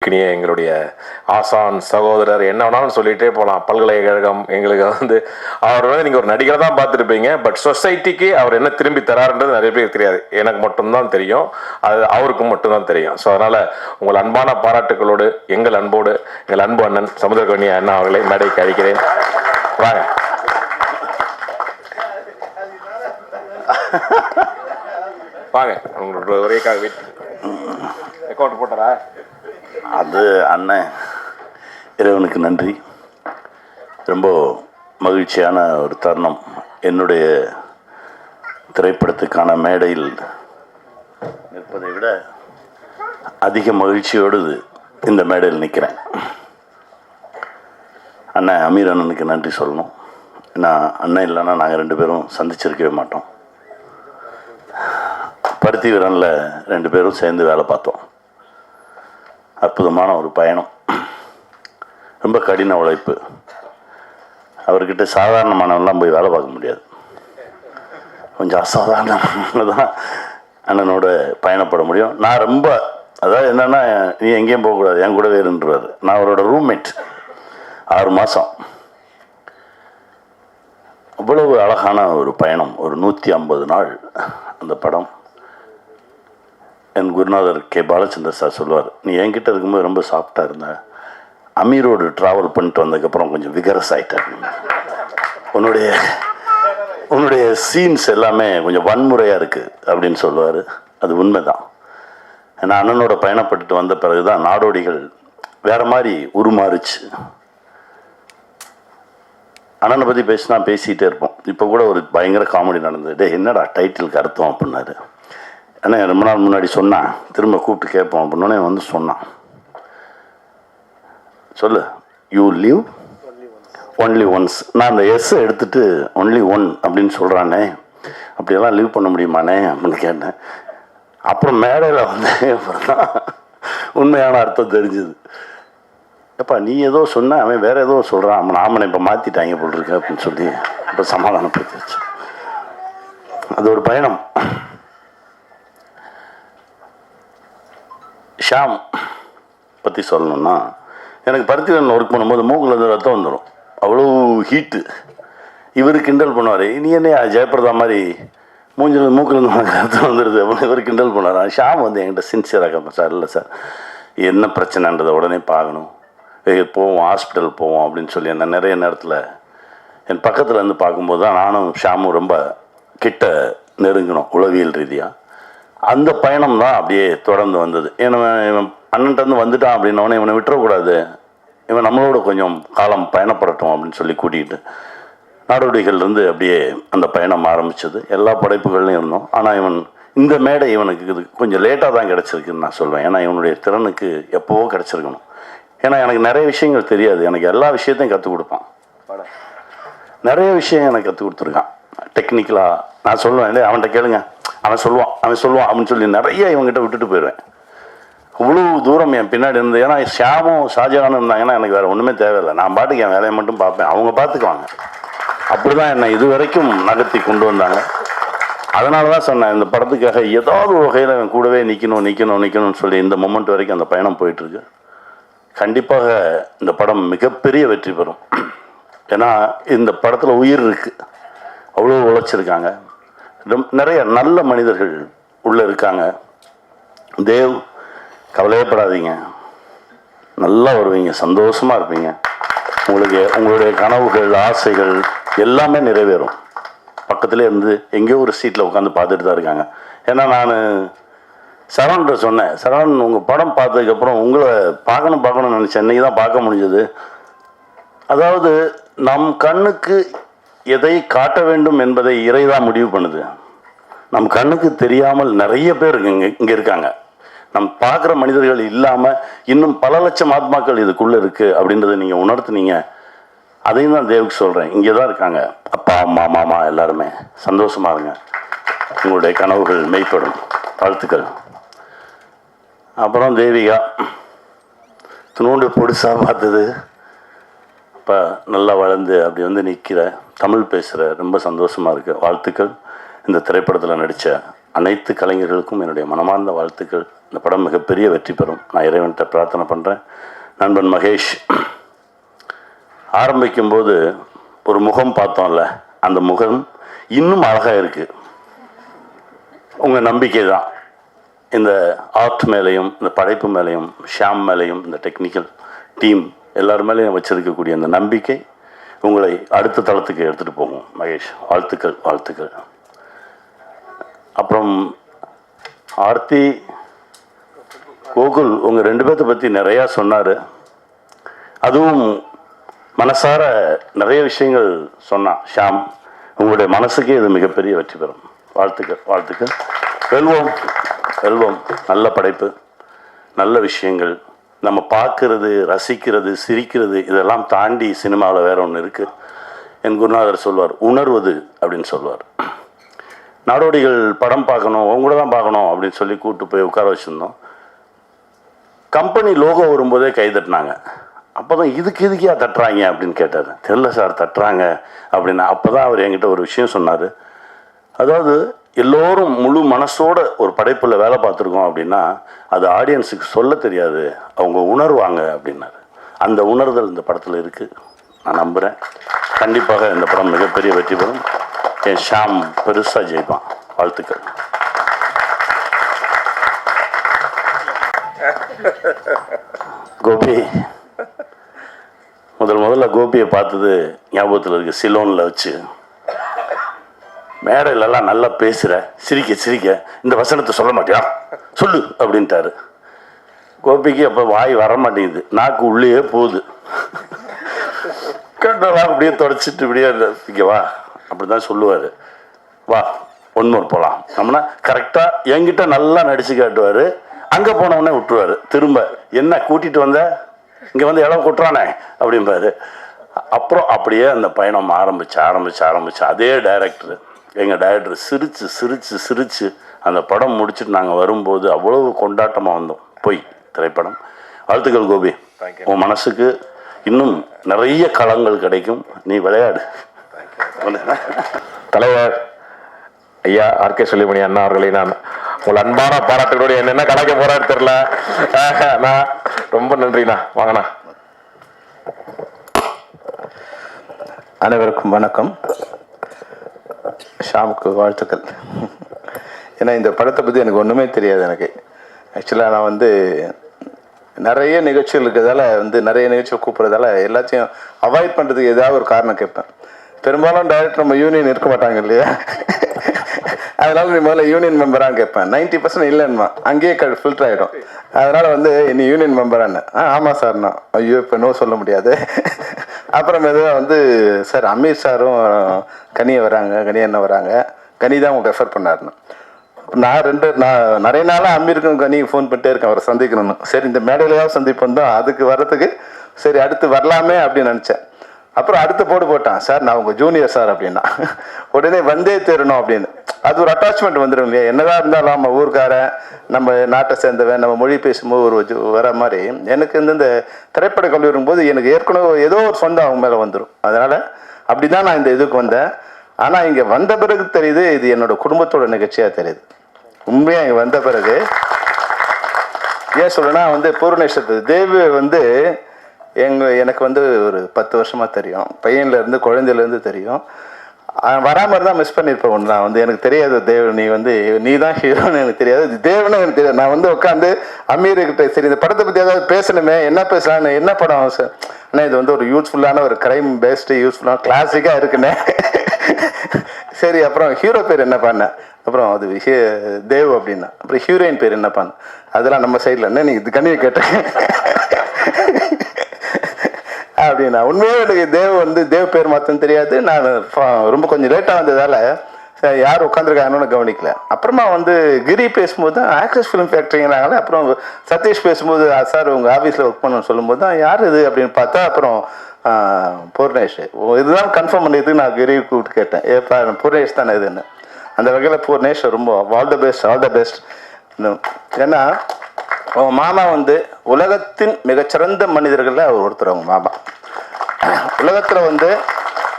எங்களுடைய ஆசான் சகோதரர் என்ன வேணாலும் சொல்லிகிட்டே போகலாம். பல்கலைக்கழகம் எங்களுக்கு அவர் நீங்கள் ஒரு நடிகரை தான் பார்த்துருப்பீங்க. பட் சொசைட்டிக்கு அவர் என்ன திரும்பி தராருன்றது நிறைய பேருக்கு தெரியாது. எனக்கு மட்டும்தான் தெரியும், அது அவருக்கும் மட்டும்தான் தெரியும். ஸோ அதனால் உங்கள் அன்பான பாராட்டுகளோடு எங்கள் அன்போடு எங்கள் அன்பு அண்ணன் சமுத்திரக்கனி அண்ணா அவர்களை மேடைக்கு அழைக்கிறேன். வாங்க வாங்க, உங்களோட ஒரேக்காக வீட்டு அக்கௌண்ட் போட்டாரா? அது அண்ணன், இறைவனுக்கு நன்றி. ரொம்ப மகிழ்ச்சியான ஒரு தருணம். என்னுடைய திரைப்படத்துக்கான மேடையில் நிற்பதை விட அதிக மகிழ்ச்சியோடு இந்த மேடையில் நிற்கிறேன். அண்ணன் அமீர் அண்ணனுக்கு நன்றி சொல்லணும். ஏன்னா அண்ணன் இல்லைன்னா நாங்கள் ரெண்டு பேரும் சந்திச்சிருக்கவே மாட்டோம். பருத்தி வீரனில் ரெண்டு பேரும் சேர்ந்து வேலை பார்த்தோம். அற்புதமான ஒரு பயணம், ரொம்ப கடின உழைப்பு. அவர்கிட்ட சாதாரணமானவெல்லாம் போய் வேலை பார்க்க முடியாது. கொஞ்சம் அசாதாரணமாக தான் அண்ணனோட பயணப்பட முடியும். நான் ரொம்ப, அதாவது என்னென்னா, நீ எங்கேயும் போகக்கூடாது, என் கூடவே இருந்துருவார். நான் அவரோட ரூம்மேட் 6 மாதம். அவ்வளவு அழகான ஒரு பயணம். ஒரு 150 நாள் அந்த படம். என் குருநாதர் கே பாலச்சந்தர் சார் சொல்லுவார், நீ என்கிட்ட இருக்கும்போது ரொம்ப சாஃப்டாக இருந்த, அமீரோடு ட்ராவல் பண்ணிட்டு வந்ததுக்கப்புறம் கொஞ்சம் விகரஸ் ஆகிட்டேன். உன்னுடைய சீன்ஸ் எல்லாமே கொஞ்சம் வன்முறையாக இருக்குது அப்படின்னு சொல்லுவார். அது உண்மை தான். ஏன்னா அண்ணனோட பயணப்பட்டு வந்த பிறகு தான் நாடோடிகள் வேறு மாதிரி உருமாறுச்சு. அண்ணனை பற்றி பேசினா பேசிகிட்டே இருப்போம். இப்போ கூட ஒரு பயங்கர காமெடி நடந்தது. என்னடா டைட்டிலுக்கு அர்த்தம் அப்படின்னாரு. ஏன்னா ரொம்ப நாள் முன்னாடி சொன்னான், திரும்ப கூப்பிட்டு கேட்போம் அப்படின்னோடனே வந்து சொன்னான், சொல்லு, யூ லிவ் ஒன்லி ஒன்ஸ். நான் அந்த எஸ்ஸை எடுத்துகிட்டு ஒன்லி ஒன் அப்படின்னு சொல்கிறானே, அப்படியெல்லாம் லீவ் பண்ண முடியுமானே அப்படின்னு கேட்டேன். அப்புறம் மேடையில் வந்து அப்புறம் தான் உண்மையான அர்த்தம் தெரிஞ்சுது. எப்பா நீ ஏதோ சொன்ன, அவன் வேறு ஏதோ சொல்கிறான், நாமனை இப்போ மாற்றிட்டாங்க போட்டிருக்க அப்படின்னு சொல்லி இப்போ சமாதானப்படுத்தி வச்சு. அது ஒரு பயணம். ஷாம் பற்றி சொல்லணும்னா, எனக்கு பருத்திவீரனில் ஒர்க் பண்ணும்போது மூக்கில் இருந்து ரத்தம் வந்துடும். அவ்வளோ ஹீட்டு. இவர் கிண்டல் பண்ணுவார், நீ என்ன ஜெயபிரதா மாதிரி மூஞ்சில் மூக்கிலேருந்து ரத்தம் வந்துடுது அப்படின்னு இவர் கிண்டல் பண்ணுவார். ஷாம் வந்து என்கிட்ட சின்சியராக கேட்பேன், சார் இல்லை சார் என்ன பிரச்சனைன்றதை உடனே பார்க்கணும், போவோம் ஹாஸ்பிட்டல் போவோம் அப்படின்னு சொல்லி என்ன நிறைய நேரத்தில் என் பக்கத்தில் இருந்து பார்க்கும்போது தான் நானும் ஷாமும் ரொம்ப கிட்ட நெருங்கணும் உளவியல் ரீதியாக. அந்த பயணம் தான் அப்படியே தொடர்ந்து வந்தது. ஏன்னா இவன் அண்ணன்ட்டு வந்துட்டான் அப்படின்னோடனே இவனை விட்டுறக்கூடாது, இவன் நம்மளோட கொஞ்சம் காலம் பயணப்படட்டும் அப்படின்னு சொல்லி கூட்டிகிட்டு நாடோடிகள்லேருந்து அப்படியே அந்த பயணம் ஆரம்பித்தது. எல்லா படைப்புகள்லையும் இருந்தோம். ஆனால் இவன் இந்த மேடை இவனுக்கு இது கொஞ்சம் லேட்டாக தான் கிடச்சிருக்குன்னு நான் சொல்வேன். ஏன்னா இவனுடைய திறனுக்கு எப்போவோ கிடச்சிருக்கணும். ஏன்னா எனக்கு நிறைய விஷயங்கள் தெரியாது, எனக்கு எல்லா விஷயத்தையும் கற்றுக் கொடுப்பான். நிறைய விஷயம் எனக்கு கற்றுக் கொடுத்துருக்கான் டெக்னிக்கலாக. நான் சொல்லுவேன், இல்லை அவன்கிட்ட கேளுங்க, அவன் சொல்லுவான் அப்படின்னு சொல்லி நிறைய இவங்ககிட்ட விட்டுட்டு போயிடுவேன். இவ்வளோ தூரம் என் பின்னாடி இருந்து. ஏன்னா ஷியாமும் ஷாஜகானும் இருந்தாங்கன்னா எனக்கு வேறு ஒன்றுமே தேவையில்லை, நான் பாட்டுக்கு என் வேலையை மட்டும் பார்ப்பேன், அவங்க பார்த்துக்குவாங்க. அப்படி தான் என்னை இது வரைக்கும் நகர்த்தி கொண்டு வந்தாங்க. அதனால தான் சொன்னேன், இந்த படத்துக்காக ஏதாவது ஒரு வகையில் அவன் கூடவே நிற்கணும்னு சொல்லி இந்த மொமெண்ட் வரைக்கும் அந்த பயணம் போயிட்டுருக்கு. கண்டிப்பாக இந்த படம் மிகப்பெரிய வெற்றி பெறும். ஏன்னா இந்த படத்தில் உயிர் இருக்குது, அவ்வளோ உழைச்சிருக்காங்க, நிறைய நல்ல மனிதர்கள் உள்ளே இருக்காங்க. தேவ், கவலையப்படாதீங்க, நல்லா வருவீங்க, சந்தோஷமாக இருப்பீங்க. உங்களுடைய கனவுகள் ஆசைகள் எல்லாமே நிறைவேறும். பக்கத்துலேயே இருந்து எங்கேயோ ஒரு சீட்டில் உட்காந்து பார்த்துட்டு தான் இருக்காங்க. ஏன்னா நான் சரவண்கிட்ட சொன்னேன், சரவணன் உங்கள் படம் பார்த்ததுக்கப்புறம் உங்களை பார்க்கணும்னு நினச்சேன், இன்றைக்கி தான் பார்க்க முடிஞ்சது. அதாவது நம் கண்ணுக்கு எதை காட்ட வேண்டும் என்பதை இறைதான் முடிவு பண்ணுது. நம் கண்ணுக்கு தெரியாமல் நிறைய பேர் இங்கே இருக்காங்க. நம் பார்க்குற மனிதர்கள் இல்லாமல் இன்னும் பல லட்சம் ஆத்மாக்கள் இதுக்குள்ளே இருக்குது அப்படின்றத நீங்கள் உணர்த்துனீங்க. அதையும் தான் தேவுக்கு சொல்கிறேன், இங்கே தான் இருக்காங்க அப்பா அம்மா மாமா எல்லாருமே. சந்தோஷமாக இருங்க, உங்களுடைய கனவுகள் மெய்ப்படும். வாழ்த்துக்கள். அப்புறம் தேவிகா, துணூண்டு பொடிசாக பார்த்தது இப்போ நல்லா வளர்ந்து அப்படி வந்து நிற்கிற, தமிழ் பேசுகிற, ரொம்ப சந்தோஷமாக இருக்குது. வாழ்த்துக்கள். இந்த திரைப்படத்தில் நடித்த அனைத்து கலைஞர்களுக்கும் என்னுடைய மனமார்ந்த வாழ்த்துக்கள். இந்த படம் மிகப்பெரிய வெற்றி பெறும். நான் இறைவன்கிட்ட பிரார்த்தனை பண்ணுறேன். நண்பன் மகேஷ் ஆரம்பிக்கும்போது ஒரு முகம் பார்த்தோம்ல, அந்த முகம் இன்னும் அழகாக இருக்குது. உங்கள் நம்பிக்கை தான் இந்த ஆர்ட் மேலேயும் இந்த படைப்பு மேலேயும் ஷாம் மேலேயும் இந்த டெக்னிக்கல் டீம் எல்லார் மேலேயும் வச்சிருக்கக்கூடிய அந்த நம்பிக்கை உங்களை அடுத்த தளத்துக்கு எடுத்துகிட்டு போகும். மகேஷ், வாழ்த்துக்கள் வாழ்த்துக்கள். அப்புறம் ஆர்த்தி, கோகுல், உங்கள் 2 பேர்த்த பற்றி நிறையா சொன்னார். அதுவும் மனசார நிறைய விஷயங்கள் சொன்னான் ஷாம். உங்களுடைய மனசுக்கே இது மிகப்பெரிய வெற்றி பெறும். வாழ்த்துக்கள் வாழ்த்துக்கள். வெல்வோம் வெல்வோம். நல்ல படைப்பு, நல்ல விஷயங்கள், நம்ம பார்க்கறது, ரசிக்கிறது, சிரிக்கிறது, இதெல்லாம் தாண்டி சினிமாவில் வேற ஒன்று இருக்குது. என் குருநாதர் சொல்வார், உணர்வது அப்படின்னு சொல்வார். நாடோடிகள் படம் பார்க்கணும், உங்க கூட தான் பார்க்கணும் அப்படின்னு சொல்லி கூப்பிட்டு போய் உட்கார வச்சுருந்தோம். கம்பெனி லோகோ வரும்போதே கை தட்டினாங்க. அப்போ தான் இதுக்கியா தட்டுறாங்க அப்படின்னு கேட்டார். தெரியல சார் தட்டுறாங்க அப்படின்னா. அப்போ தான் அவர் என்கிட்ட ஒரு விஷயம் சொன்னார். அதாவது எல்லோரும் முழு மனசோட ஒரு படைப்பில் வேலை பார்த்துருக்கோம் அப்படின்னா அது ஆடியன்ஸுக்கு சொல்ல தெரியாது, அவங்க உணர்வாங்க அப்படின்னாரு. அந்த உணர்தல் இந்த படத்தில் இருக்குது. நான் நம்புகிறேன் கண்டிப்பாக இந்த படம் மிகப்பெரிய வெற்றி பெறும். என் ஷாம் பெருசாக ஜெயிப்பான். வாழ்த்துக்கள். கோபி, முதல்ல கோபியை பார்த்தது ஞாபகத்தில் இருக்குது. சிலோனில் வச்சு மேடையிலலாம் நல்லா பேசுகிற, சிரிக்க சிரிக்க இந்த வசனத்தை சொல்ல மாட்டியா, சொல்லு அப்படின்ட்டாரு. கோபிக்கு அப்போ வாய் வர மாட்டேங்குது, நாக்கு உள்ளே போகுது. கண்டெல்லாம் அப்படியே தொடச்சிட்டு இப்படியே இங்கே வா அப்படி தான் சொல்லுவார். வா ஒன்மோர் போகலாம் நம்மனா கரெக்டாக என்கிட்ட நல்லா நடிச்சு காட்டுவார். அங்கே போனவுடனே விட்டுருவார். திரும்ப என்ன கூட்டிகிட்டு வந்த, இங்கே வந்து இடம் கொட்டுறானே அப்படிம்பாரு. அப்புறம் அப்படியே அந்த பயணம் ஆரம்பிச்சு அதே டைரக்டர், எங்கள் டைரக்டர் சிரித்து சிரித்து சிரித்து அந்த படம் முடிச்சுட்டு நாங்கள் வரும்போது அவ்வளவு கொண்டாட்டமாக வந்தோம். போய் திரைப்படம். வாழ்த்துக்கள் கோபி. உன் மனசுக்கு இன்னும் நிறைய களங்கள் கிடைக்கும். நீ விளையாடு. தலைவர் ஐயா ஆர்கே சுலைமணி அண்ணா அவர்களை நான் உங்கள் அன்பான பாராட்டுகளோடு என்னென்ன கலைக்க போறான்னு தெரியல. நான் ரொம்ப நன்றிண்ணா. வாங்கண்ணா. அனைவருக்கும் வணக்கம். ஷாமுக்கு வாழ்த்துக்கள். ஏன்னா இந்த படத்தை பற்றி எனக்கு ஒன்றுமே தெரியாது. எனக்கு ஆக்சுவலாக நான் வந்து நிறைய நிகழ்ச்சிகள் இருக்கிறதால நிறைய நிகழ்ச்சிகள் கூப்பிட்றதால எல்லாத்தையும் அவாய்ட் பண்ணுறதுக்கு ஏதாவது ஒரு காரணம் கேட்பேன். பெரும்பாலும் டைரக்டர் நம்ம யூனியன் இருக்க மாட்டாங்க இல்லையா, அதனால நீ முதல்ல யூனியன் மெம்பரான்னு கேட்பேன். 90% இல்லைன்னா அங்கேயே ஃபில்டர் ஆகிடும். அதனால் நீ யூனியன் மெம்பரான்னு, ஆமாம் சார்ண்ணா. ஐயோ இப்போ நோ சொல்ல முடியாது. அப்புறம் எதுவும் சார் அமீர் சாரும் கனியை வராங்க, கனி என்ன வராங்க, கனி தான் அவங்க ரெஃபர் பண்ணாருன்னு. நான் நிறைய நாளாக அமீருக்கும் கனிக்கு ஃபோன் பண்ணிட்டே இருக்கேன் அவரை சந்திக்கணும்னு. சரி இந்த மேடையிலையாவது சந்திப்போம் தான், அதுக்கு வர்றதுக்கு சரி அடுத்து வரலாமே அப்படின்னு நினச்சேன். அப்புறம் அடுத்த போட்டான், சார் நான் உங்கள் ஜூனியர் சார் அப்படின்னா. உடனே வந்தே தேரணும் அப்படின்னு. அது ஒரு அட்டாச்மெண்ட் வந்துடும் இல்லையா. என்னதான் இருந்தாலும் நம்ம ஊருக்காரன், நம்ம நாட்டை சேர்ந்தவன், நம்ம மொழி பேசும்போது ஒரு வர மாதிரி எனக்கு இந்த திரைப்பட கல்வி வரும்போது எனக்கு ஏற்கனவே ஏதோ ஒரு சொந்தம் அவங்க மேலே வந்துடும். அதனால் அப்படி தான் நான் இந்த இதுக்கு வந்தேன். ஆனால் இங்கே வந்த பிறகு தெரியுது இது என்னோட குடும்பத்தோட நிகழ்ச்சியாக தெரியுது. உண்மையாக இங்கே வந்த பிறகு ஏன் சொல்லுன்னா பூர்ணேஸ்வரத்து தேவி எனக்கு ஒரு 10 வருஷமாக தெரியும். பையன்லேருந்து குழந்தையிலேருந்து தெரியும். வராமல் இருந்தால் மிஸ் பண்ணியிருப்பேன். ஒன்று நான் எனக்கு தெரியாது தேவ், நீ தான் ஹீரோன்னு எனக்கு தெரியாது, தேவனு எனக்கு தெரியாது. நான் உட்காந்து அமீர்கிட்ட சரி இந்த படத்தை பற்றி ஏதாவது பேசணுமே, என்ன பேசலான்னு, என்ன படம் சார் ஆனால் இது ஒரு யூஸ்ஃபுல்லான ஒரு கிரைம் பேஸ்டு யூஸ்ஃபுல்லான கிளாசிக்காக இருக்குண்ணே. சரி அப்புறம் ஹீரோ பேர் என்ன பண்ணேன், அப்புறம் அது தேவ் அப்படின்னா, அப்புறம் ஹீரோயின் பேர் என்ன பண்ண, அதெல்லாம் நம்ம சைடில் என்ன நீங்கள் இது கண்ணியை கேட்டேன் அப்படின்னா. உண்மையாக எனக்கு தேவ் பேர் மாத்தம் தெரியாது. நான் ரொம்ப கொஞ்சம் லேட்டாக வந்ததால் யார் உட்காந்துருக்காங்கன்னு கவனிக்கல. அப்புறமா கிரி பேசும்போது தான் ஆக்சஸ் ஃபிலிம் ஃபேக்ட்ரிங்கிறாங்களே. அப்புறம் சதீஷ் பேசும்போது சார் உங்கள் ஆஃபீஸில் ஒர்க் பண்ணணும்னு சொல்லும்போது தான் யார் இது அப்படின்னு பார்த்தா அப்புறம் பூர்ணேஷ். இதுதான் கன்ஃபார்ம் பண்ணியதுக்கு நான் கிரி கூப்பிட்டு கேட்டேன், ஏப்பா பூர்ணேஷ் தானே இதுன்னு. அந்த வகையில் பூர்ணேஷ் ரொம்ப ஆல் த பெஸ்ட். ஏன்னா அவங்க மாமா உலகத்தின் மிகச்சிறந்த மனிதர்களில் அவர் ஒருத்தர். அவங்க மாமா உலகத்தில்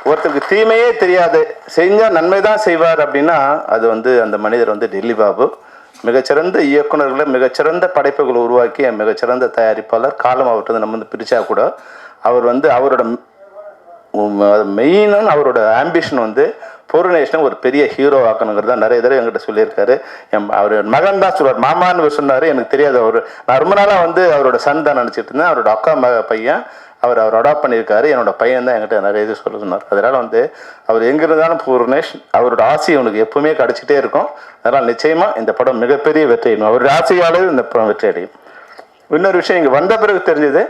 ஒருத்தருக்கு தீமையே தெரியாது, செஞ்சால் நன்மை தான் செய்வார் அப்படின்னா அது வந்து அந்த மனிதர் வந்து டெல்லி பாபு. மிகச்சிறந்த இயக்குநர்களை, மிகச்சிறந்த படைப்புகளை உருவாக்கிய மிகச்சிறந்த தயாரிப்பாளர். காலம் அவர்கிட்ட நம்ம வந்து பிரித்தா கூட அவர் வந்து அவரோட மெயினான அவரோட ஆம்பிஷன் வந்து பூர்ணேஷனை ஒரு பெரிய ஹீரோ ஆக்கணுங்கிறது தான். நிறைய தடவை என்கிட்ட சொல்லியிருக்காரு. அவர் மகன் தான் சொல்லுவார், மாமான்னு சொன்னார், எனக்கு தெரியாது. அவர் நான் ரொம்ப நாளாக வந்து அவரோட சன் தான் நினச்சிட்டு இருந்தேன். அவரோட அக்கா பையன் அவர் அடாப்ட் பண்ணியிருக்காரு. என்னோட பையன் தான் என்கிட்ட நிறைய இது சொல்ல சொன்னார். அதனால் வந்து அவர் எங்கே இருந்தாலும் பூர்ணேஷ் அவரோட ஆசை அவனுக்கு எப்பவுமே கிடச்சிட்டே இருக்கும். அதனால் நிச்சயமாக இந்த படம் மிகப்பெரிய வெற்றி அடையும். அவருடைய ஆசையாலே இந்த படம் வெற்றி அடையும். இன்னொரு விஷயம் இங்கே வந்த பிறகு தெரிஞ்சது,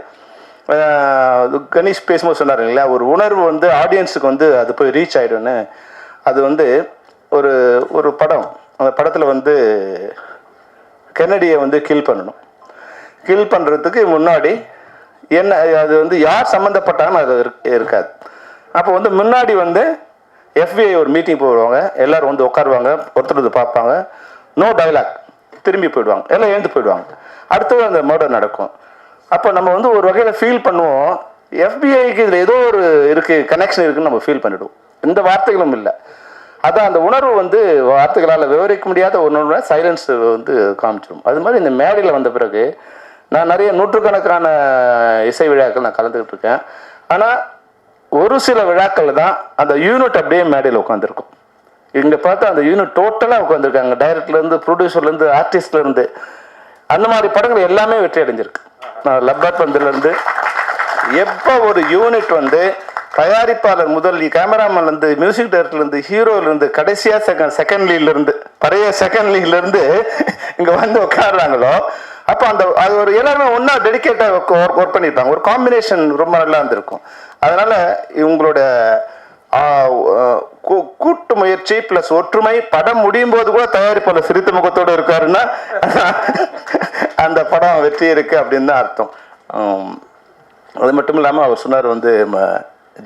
கணேஷ் பேசும்போது சொன்னார் இல்லையா, ஒரு உணர்வு வந்து ஆடியன்ஸுக்கு வந்து அது போய் ரீச் ஆகிடும்னு. அது வந்து ஒரு ஒரு படம், அந்த படத்தில் வந்து கென்னடியை வந்து கில் பண்ணணும். கில் பண்ணுறதுக்கு முன்னாடி என்ன அது வந்து யார் சம்மந்தப்பட்டாங்கன்னு அது இருக்காது. அப்போ வந்து முன்னாடி வந்து FBI ஒரு மீட்டிங் போடுவாங்க, எல்லோரும் வந்து உட்காருவாங்க, ஒருத்தர் பார்ப்பாங்க, நோ டைலாக், திரும்பி போயிடுவாங்க, எல்லாம் எழுந்து போயிடுவாங்க. அடுத்தது அந்த மர்டர் நடக்கும். அப்போ நம்ம வந்து ஒரு வகையில் ஃபீல் பண்ணுவோம், FBIக்கு இதில் ஏதோ ஒரு இருக்குது, கனெக்ஷன் இருக்குதுன்னு நம்ம ஃபீல் பண்ணிவிடுவோம். எந்த வார்த்தைகளும் இல்லை. அதான் அந்த உணர்வு வந்து வார்த்தைகளால் விவரிக்க முடியாத ஒன்று சைலன்ஸ் வந்து காமிச்சிடும். அது மாதிரி இந்த மேடையில் வந்த பிறகு நான் நிறைய நூற்றுக்கணக்கான இசை விழாக்கள் நான் கலந்துக்கிட்டு இருக்கேன். ஆனால் ஒரு சில விழாக்கள் தான் அந்த யூனிட் அப்படியே மேடையில் உட்காந்துருக்கும். இங்கே பார்த்தா அந்த யூனிட் டோட்டலாக உட்காந்துருக்காங்க, டைரக்டர்லேருந்து ப்ரொடியூசர்லேருந்து ஆர்டிஸ்ட்லேருந்து. அந்த மாதிரி படங்கள் எல்லாமே வெற்றி அடைஞ்சிருக்கு. நான் லப்பாத் பந்துலேருந்து எப்போ ஒரு யூனிட் வந்து தயாரிப்பாளர் முதல் கேமராமேன்லேருந்து மியூசிக் டைரக்டர்லேருந்து ஹீரோலேருந்து கடைசியாக செகண்ட் லீட்லேருந்து பழைய செகண்ட் லீட்லேருந்து இங்கே வந்து உட்காடுறாங்களோ, அப்போ அந்த அது ஒரு எல்லாருமே ஒன்றா டெடிக்கேட்டாக ஒர்க் பண்ணியிருப்பாங்க. ஒரு காம்பினேஷன் ரொம்ப நல்லா இருந்திருக்கும். அதனால் இவங்களோட கூட்டு முயற்சி ப்ளஸ் ஒற்றுமை, படம் முடியும் போது கூட தயாரிப்பாளர் சிரித்த முகத்தோடு இருக்காருன்னா அந்த படம் வெற்றி இருக்கு அப்படின்னு தான் அர்த்தம். அது மட்டும் இல்லாமல் அவர் சொன்னார் வந்து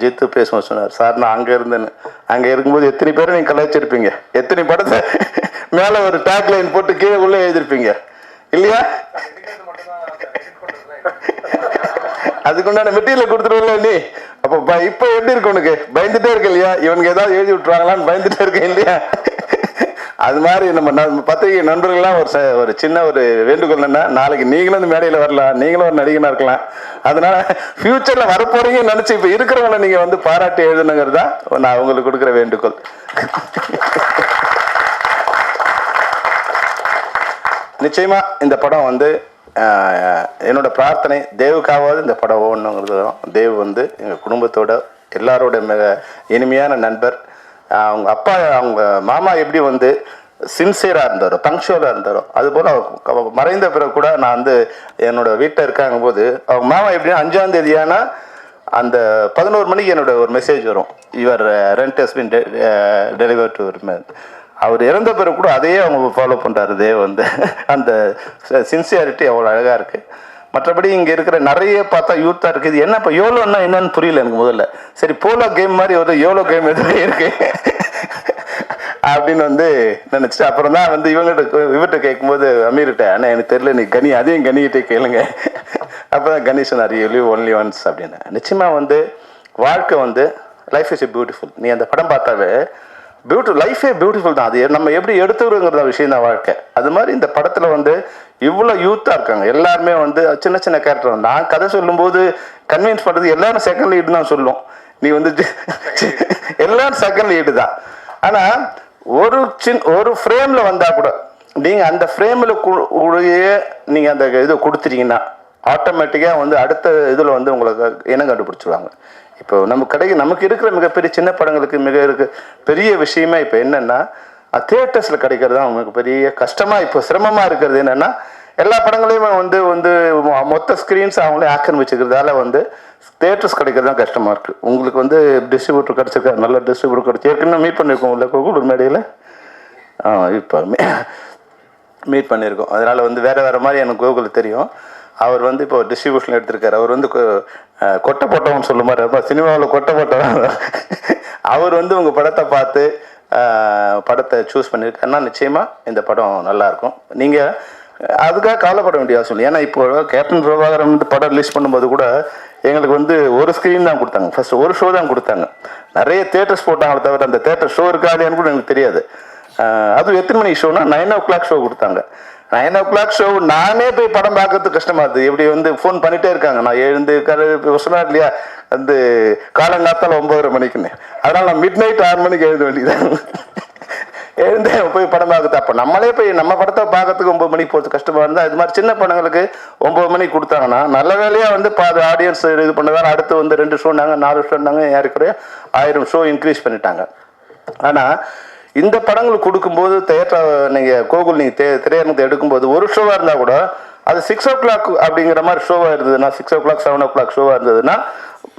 ஜித்து பேசுவோம் சொன்னார், சார் நான் அங்கே இருந்தேன்னு. அங்கே இருக்கும்போது எத்தனை பேரும் நீங்கள் கலாய்ச்சிருப்பீங்க, எத்தனை படத்தை மேலே ஒரு டேக்லைன் போட்டு கீழே உள்ளே எழுதிருப்பீங்க இல்லையா? அதுக்குண்டான மெட்டீரியல் கொடுத்துருவல நீ. அப்போ இப்போ எப்படி இருக்கு உனக்கு? பயந்துட்டே இருக்க இல்லையா, இவனுக்கு ஏதாவது எழுதி விட்டுருவாங்களான்னு பயந்துட்டே இருக்கேன் இல்லையா? அது மாதிரி நம்ம பத்திரிகை நண்பர்கள்லாம் ஒரு சின்ன ஒரு வேண்டுகோள் என்னன்னா, நாளைக்கு நீங்களும் இந்த மேடையில் வரலாம், நீங்களும் ஒரு நடிகனாக இருக்கலாம். அதனால ஃபியூச்சரில் வரப்போறீங்கன்னு நினச்சி இப்போ இருக்கிறவங்களை நீங்கள் வந்து பாராட்டி எழுதுனுங்கிறது தான் நான் உங்களுக்கு கொடுக்குற வேண்டுகோள். நிச்சயமா இந்த படம் வந்து என்னோட பிரார்த்தனை, தேவுக்காவது இந்த படம் ஓடணுங்கிறது தான். தேவ் வந்து எங்கள் குடும்பத்தோட எல்லாரோட மிக இனிமையான நண்பர். அவங்க அப்பா அவங்க மாமா எப்படி வந்து சின்சியராக இருந்தாரோ, பங்க்சுவலாக இருந்தாரோ, அதுபோல் அவர் மறைந்த பிறகு கூட நான் வந்து என்னோட வீட்டில் இருக்காங்க போது அவங்க மாமா எப்படின்னா 5ஆம் தேதியானா அந்த 11 மணிக்கு என்னோட ஒரு மெசேஜ் வரும், your rent has been deliver to man. அவர் இறந்த பிறகு கூட அதையே அவங்க ஃபாலோ பண்ணுறாரு தேவ் வந்து. அந்த சின்சியாரிட்டி அவ்வளோ அழகாக இருக்குது. மற்றபடி இங்கே இருக்கிற நிறைய பார்த்தா யூத்தாக இருக்குது. என்ன இப்போ யோலோன்னா என்னன்னு புரியல எனக்கு முதல்ல. சரி போலோ கேம் மாதிரி ஒரு யோலோ கேம் எதுவும் இருக்கு அப்படின்னு வந்து நினச்சிட்டு அப்புறம் தான் வந்து இவர்கிட்ட கேட்கும்போது அமீர்கிட்ட, ஆனால் எனக்கு தெரியல, நீ கனி அதையும் கனிகிட்டே கேளுங்க. அப்போ தான் கணேஷ் சொன்னார், யூ லிவ் ஒன்லி ஒன்ஸ் அப்படின்னு. நிச்சயமாக வந்து வாழ்க்கை வந்து லைஃப் இஸ் பியூட்டிஃபுல். நீ அந்த படம் பார்த்தாவே லைஃபே பியூட்டிஃபுல் தான். அது நம்ம எப்படி எடுத்துக்கிறோங்கிற விஷயம் தான் வாழ்க்கை. அது மாதிரி இந்த படத்தில் வந்து இவ்வளோ யூத்தாக இருக்காங்க, எல்லாருமே வந்து சின்ன சின்ன கேரக்டர். நான் கதை சொல்லும்போது கன்வின்ஸ் பண்ணுறது எல்லாரும் செகண்ட் லீடு தான் சொல்லுவோம். நீ வந்து எல்லாரும் செகண்ட் லீடு தான். ஆனால் ஒரு ஃப்ரேமில் வந்தால் கூட நீங்கள் அந்த ஃப்ரேமில் நீங்கள் அந்த இதை கொடுத்துட்டீங்கன்னா ஆட்டோமேட்டிக்காக வந்து அடுத்த இதில் வந்து உங்களுக்கு இனம் கண்டுபிடிச்சிடுவாங்க. இப்போ நமக்கு இருக்கிற மிகப்பெரிய சின்ன படங்களுக்கு பெரிய விஷயமே இப்போ என்னென்னா தியேட்டர்ஸில் கிடைக்கிறது தான் உங்களுக்கு பெரிய கஷ்டமாக, இப்போ சிரமமாக இருக்கிறது என்னென்னா எல்லா படங்களையும் வந்து மொத்த ஸ்க்ரீன்ஸ் அவங்களே ஆக்கிரமிச்சுக்கிறதால வந்து தியேட்டர்ஸ் கிடைக்கிறது தான் கஷ்டமாக இருக்குது. உங்களுக்கு வந்து டிஸ்ட்ரிபியூட்டர் கிடச்சிருக்காரு, நல்ல டிஸ்ட்ரிபியூட்டர் கிடச்சி ஏற்கனவே மீட் பண்ணியிருக்கோம் இல்லை கோகுலூர் மேடையில். இப்போ மீட் பண்ணியிருக்கோம். அதனால் வந்து வேறு மாதிரி எனக்கு கோகுல் தெரியும். அவர் வந்து இப்போ டிஸ்ட்ரிபியூஷன் எடுத்திருக்காரு. அவர் வந்து கொட்டை போட்டவன்னு சொல்ல மாதிரி சினிமாவில் கொட்டை போட்டவன். அவர் வந்து உங்கள் படத்தை பார்த்து படத்தை சூஸ் பண்ணியிருக்காருன்னா நிச்சயமாக இந்த படம் நல்லாயிருக்கும். நீங்கள் அதுக்காக கவலைப்பட வேண்டிய அவசியம் இல்லை. ஏன்னா இப்போ கேப்டன் பிரபாகரன் வந்து படம் ரிலீஸ் பண்ணும்போது கூட எங்களுக்கு வந்து ஒரு ஸ்க்ரீன் தான் கொடுத்தாங்க, ஃபர்ஸ்ட் ஒரு ஷோ தான் கொடுத்தாங்க. நிறைய தேட்டர்ஸ் போட்டாங்களே தவிர அந்த தேட்டர் ஷோ இருக்காதுன்னு கூட எனக்கு தெரியாது. அதுவும் எத்தனை மணி ஷோனா 9 o'clock ஷோ கொடுத்தாங்க. 9 o'clock ஷோ நானே போய் படம் பார்க்கறதுக்கு கஷ்டமா இருந்தது. எப்படி வந்து ஃபோன் பண்ணிட்டே இருக்காங்க, நான் எழுந்து சொன்னா இல்லையா வந்து காலங்காத்தால 9:30 மணிக்குன்னு, அதனால நான் மிட் நைட் 6 மணிக்கு எழுத வேண்டியதான். எழுந்து போய் படம் பார்க்குறது. அப்போ நம்மளே போய் நம்ம படத்தை பார்க்கறதுக்கு 9 மணிக்கு போகிறது கஷ்டமா இருந்தால் இது மாதிரி சின்ன படங்களுக்கு 9 மணிக்கு கொடுத்தாங்கன்னா நல்ல வேலையாக வந்து பாதி ஆடியன்ஸ் இது பண்ணதால் அடுத்து வந்து 2 ஷோனாங்க 4 ஷோனாங்க ஏறக்குறைய 1000 ஷோ இன்க்ரீஸ் பண்ணிட்டாங்க. ஆனால் இந்த படங்கள் கொடுக்கும்போது தேட்டர் நீங்கள் கோகுல் நீங்கள் திரையரங்கத்தை எடுக்கும்போது ஒரு ஷோவாக இருந்தால் கூட அது 6 o'clock அப்படிங்கிற மாதிரி ஷோவாக இருந்ததுன்னா 6 o'clock 7 o'clock ஷோவாக இருந்ததுன்னா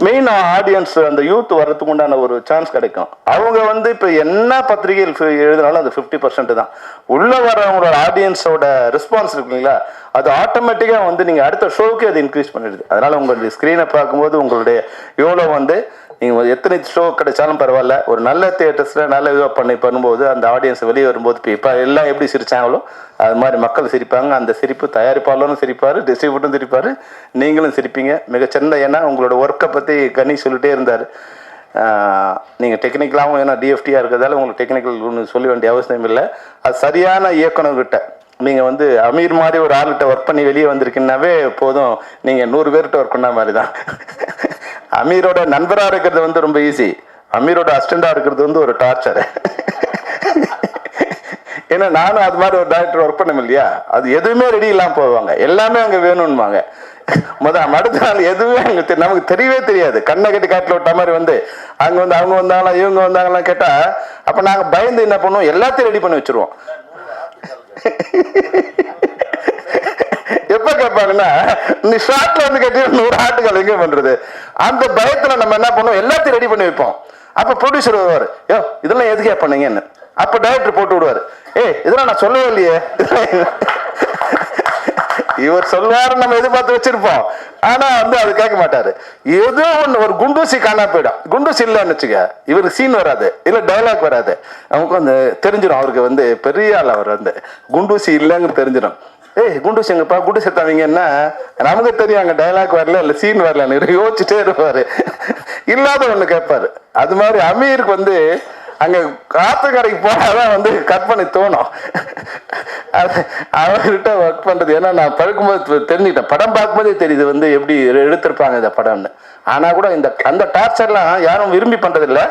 மெயின் ஆடியன்ஸ் அந்த யூத் வர்றதுக்கு உண்டான ஒரு சான்ஸ் கிடைக்கும். அவங்க வந்து இப்போ என்ன பத்திரிகையில் எழுதினாலும் அது 50% தான். உள்ளே வரவங்களோட ஆடியன்ஸோட ரெஸ்பான்ஸ் இருக்குங்களா, அது ஆட்டோமேட்டிக்காக வந்து நீங்கள் அடுத்த ஷோவுக்கு அது இன்க்ரீஸ் பண்ணிடுது. அதனால் உங்களுடைய ஸ்க்ரீனை பார்க்கும்போது உங்களுடைய எவ்வளோ வந்து நீங்கள் எத்தனை ஷோ கிடைச்சாலும் பரவாயில்ல, ஒரு நல்ல தியேட்டர்ஸில் நல்ல இதுவாக பண்ணும்போது அந்த ஆடியன்ஸ் வெளியே வரும்போது இப்போ எல்லாம் எப்படி சிரித்தாங்களோ அது மாதிரி மக்கள் சிரிப்பாங்க. அந்த சிரிப்பு தயாரிப்பாளரும் சிரிப்பார், டிஸ்ட்ரிபியூட்டரும் சிரிப்பார், நீங்களும் சிரிப்பீங்க. மிகச்சிறந்த ஏன்னா உங்களோட ஒர்க்கை பற்றி கணி சொல்லிட்டே இருந்தார். நீங்கள் டெக்னிக்கலாகவும் ஏன்னா டிஎஃப்டியாக இருக்கிறதால உங்களுக்கு டெக்னிக்கல் ஒன்று சொல்ல வேண்டிய அவசியம் இல்லை. அது சரியான இயக்குனர்கிட்ட நீங்கள் வந்து அமீர் மாதிரி ஒரு ஆள்கிட்ட ஒர்க் பண்ணி வெளியே வந்திருக்கீங்கன்னாவே போதும், நீங்கள் 100 பேர்கிட்ட ஒர்க் பண்ண மாதிரி தான். அமீரோட நண்பராக இருக்கிறது வந்து ரொம்ப ஈஸி, அமீரோட அசிஸ்டண்டாக இருக்கிறது வந்து ஒரு டார்ச்சர். ஏன்னா நானும் அது மாதிரி ஒரு டைரக்டர் ஒர்க் பண்ண இல்லையா, அது எதுவுமே ரெடி இல்லாமல் போவாங்க, எல்லாமே அங்கே வேணும்னுவாங்க. அடுத்த நாள் எதுவுமே அங்கே நமக்கு தெரியவே தெரியாது, கண்ணை கட்டி காட்டில் விட்ட மாதிரி வந்து அங்கே வந்து அவங்க வந்தாங்களா இவங்க வந்தாங்களாம் கேட்டால் அப்போ நாங்கள் பயந்து என்ன பண்ணுவோம், எல்லாத்தையும் ரெடி பண்ணி வச்சுருவோம். எப்ப கேட்பாங்கன்னா நீ ஷார்ட்ல வந்து கட்டி 100 ஆட்டுகள் எங்க பண்றது, அந்த பயத்துல நம்ம என்ன பண்ணுவோம், எல்லாத்தையும் ரெடி பண்ணி வைப்போம். அப்ப ப்ரொடியூசர் வருவாரு, யோ இதெல்லாம் எதுக்கே பண்ணீங்கன்னு. அப்ப டைரக்டர் போட்டு விடுவாரு, இதெல்லாம் நான் சொல்லவே இல்லையே. இவர் சொல்லுவாரு, நம்ம எதிர்பார்த்து வச்சிருப்போம். ஆனா வந்து அது கேட்க மாட்டாரு. ஏதோ ஒண்ணு ஒரு குண்டூசி காணா போயிடும். குண்டூசி இல்லைன்னு வச்சுக்க, இவருக்கு சீன் வராது, இல்ல டைலாக் வராது. நமக்கு வந்து தெரிஞ்சிடும், அவருக்கு வந்து பெரிய ஆள், அவர் வந்து குண்டூசி இல்லைன்னு தெரிஞ்சிடும். குண்டூசி எங்கப்பா, குண்டூசி எடுத்தாங்கன்னா நமக்கு தெரியும் அங்கே டைலாக் வரல, இல்லை சீன் வரலன்னு யோசிச்சுட்டே இருப்பாரு. இல்லாத ஒன்று கேட்பாரு. அது மாதிரி அமீருக்கு வந்து அங்கே காத்து கடைக்கு போனாதான் வந்து கட் பண்ணி தோணும். அவர்கிட்ட ஒர்க் பண்ணுறது ஏன்னா நான் பழக்கும்போது தெரிஞ்சுக்கிட்டேன், படம் பார்க்கும்போதே தெரியுது வந்து எப்படி எடுத்திருப்பாங்க இந்த படம்னு. ஆனால் கூட அந்த டார்ச்சர்லாம் யாரும் விரும்பி பண்ணுறதில்ல.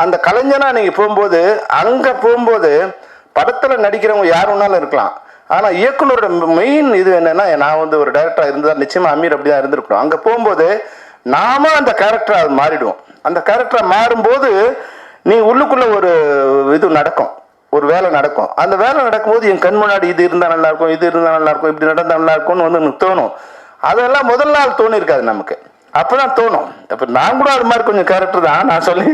அந்த கலைஞனா நீங்கள் போகும்போது அங்கே போகும்போது படத்தில் நடிக்கிறவங்க யார் வேணாலும் இருக்கலாம். ஆனால் இயக்குனரோட மெயின் இது என்னன்னா, நான் வந்து ஒரு டைரக்டராக இருந்தால் நிச்சயமாக அமீர் அப்படி தான் இருந்திருக்கணும். அங்கே போகும்போது நாம அந்த கேரக்டரை அது மாறிடுவோம். அந்த கேரக்டரை மாறும்போது நீ உள்ளுக்குள்ள ஒரு இது நடக்கும், ஒரு வேலை நடக்கும். அந்த வேலை நடக்கும்போது என் கண் முன்னாடி இது இருந்தால் நல்லா இருக்கும், இது இருந்தால் நல்லா இருக்கும், இப்படி நடந்தால் நல்லா இருக்கும்னு வந்து எனக்கு தோணும். அதெல்லாம் முதல் நாள் தோணி இருக்காது நமக்கு, அப்பதான் தோணும். அப்போ நான் கூட அது மாதிரி கொஞ்சம் கேரக்டர் தான் நான் சொல்லி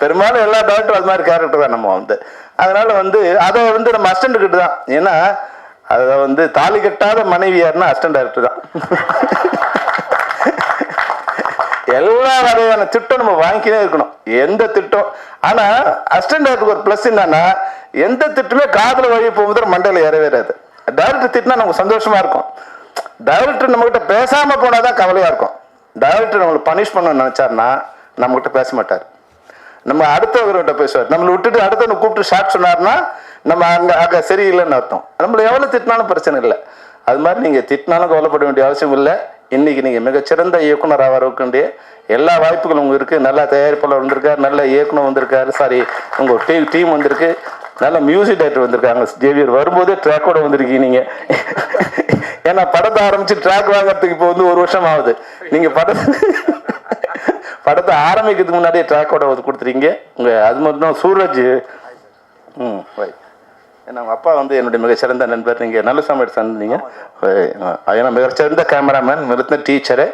பெரும்பாலும் எல்லா டாக்டரும் அது மாதிரி கேரக்டர் தான் நம்ம வந்து. அதனால வந்து அதை வந்து நம்ம அசிஸ்டன்ட் கிட்ட தான், ஏன்னா அதை வந்து தாலி கட்டாத மனைவி யாருன்னா அசிஸ்டன்ட் டைரக்டர் தான். எல்லா வகையான திட்டம் நம்ம வாங்கிக்கினே இருக்கணும், எந்த திட்டம். ஆனா அசிஸ்டன்ட் டைரக்டருக்கு ஒரு பிளஸ் என்னன்னா, எந்த திட்டமே காதல வழி போகும்போது மண்டையில ஏறவேறாது. டைரக்டர் திட்டினா நமக்கு சந்தோஷமா இருக்கும். டைரக்டர் நம்ம கிட்ட பேசாம போனாதான் கவலையா இருக்கும். டைரக்டர் நம்மளை பனிஷ் பண்ண நினைச்சாருன்னா நம்ம கிட்ட பேச மாட்டார், நம்ம அடுத்தவர்கிட்ட பேசுவார். நம்மளை விட்டுட்டு அடுத்தவனை கூப்பிட்டு ஷார்ட் சொன்னார்னா நம்ம அங்கே சரியில்லைன்னு அர்த்தம். நம்மளை எவ்வளோ திட்டினாலும் பிரச்சனை இல்லை. அது மாதிரி நீங்கள் திட்டினாலும் கவலைப்பட வேண்டிய அவசியம் இல்லை. இன்னைக்கு நீங்கள் மிகச்சிறந்த இயக்குனராக வரக்கூடிய எல்லா வாய்ப்புகளும் உங்களுக்கு இருக்குது. நல்ல தயாரிப்பாளர் வந்திருக்காரு, நல்ல இயக்குனர் வந்திருக்காரு, சாரி உங்கள் டீம் வந்திருக்கு, நல்ல மியூசிக் டைரக்டர் வந்திருக்காங்க. ஜேவியர் வரும்போதே ட்ராக்கோட வந்திருக்கீங்க நீங்கள். ஏன்னா படத்தை ஆரம்பிச்சு ட்ராக் வாங்கறதுக்கு இப்போ வந்து 1 வருஷம் ஆகுது. நீங்கள் படத்தை ஆரம்பிக்கிறதுக்கு முன்னாடியே ட்ராக்கோட கொடுத்துறீங்க. அது மட்டும் சூரஜ் ஏன்னா அவங்க அப்பா வந்து என்னுடைய மிகச்சிறந்த நண்பர். நீங்கள் நல்லசாமி எடுத்து தந்தீங்க. ஏன்னா மிகச்சிறந்த கேமராமேன், மிகச்சிறந்த டீச்சரு.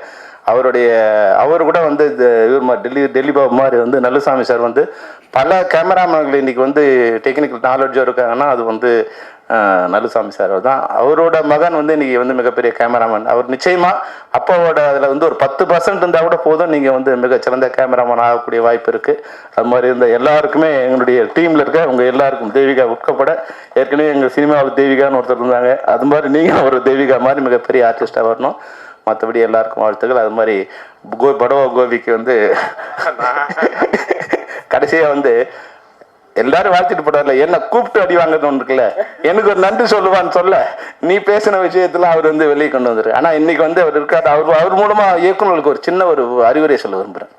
அவர் கூட வந்து இவர் டெல்லி பாபு மாதிரி வந்து நல்லசாமி சார் வந்து பல கேமராமேன்கள் இன்னைக்கு வந்து டெக்னிக்கல் நாலேஜாக இருக்காங்கன்னா அது வந்து நல்லசாமி சார் தான். அவரோட மகன் வந்து இன்னைக்கு வந்து மிகப்பெரிய கேமராமேன். அவர் நிச்சயமா அப்பாவோட அதில் வந்து ஒரு 10% இருந்தால் கூட போதும், நீங்கள் வந்து மிகச்சிறந்த கேமராமேன் ஆகக்கூடிய வாய்ப்பு இருக்கு. அது மாதிரி இருந்த எல்லாருக்குமே எங்களுடைய டீம்ல இருக்க உங்க எல்லாருக்கும் தேவிகா உட்கப்பட, ஏற்கனவே எங்கள் சினிமாவில் தேவிகான்னு ஒருத்தர் இருந்தாங்க, அது மாதிரி நீங்கள் ஒரு தேவிகா மாதிரி மிகப்பெரிய ஆர்டிஸ்டாக வரணும். மற்றபடி எல்லாருக்கும் வாழ்த்துக்கள். அது மாதிரி படவா கோபிக்கு வந்து கடைசியாக வந்து எல்லாரும் வாழ்த்திட்டு போட்டார்ல, என்ன கூப்பிட்டு அடி வாங்குறது ஒன்று இருக்குல்ல, எனக்கு ஒரு நன்றி சொல்லுவான்னு சொல்ல நீ பேசின விஷயத்துல அவர் வந்து வெளியே கொண்டு வந்துரு. ஆனால் இன்னைக்கு வந்து அவர் இருக்காரு. அவர் மூலமாக இயக்குநர்களுக்கு ஒரு சின்ன ஒரு அறிவுரை சொல்ல விரும்புகிறேன்.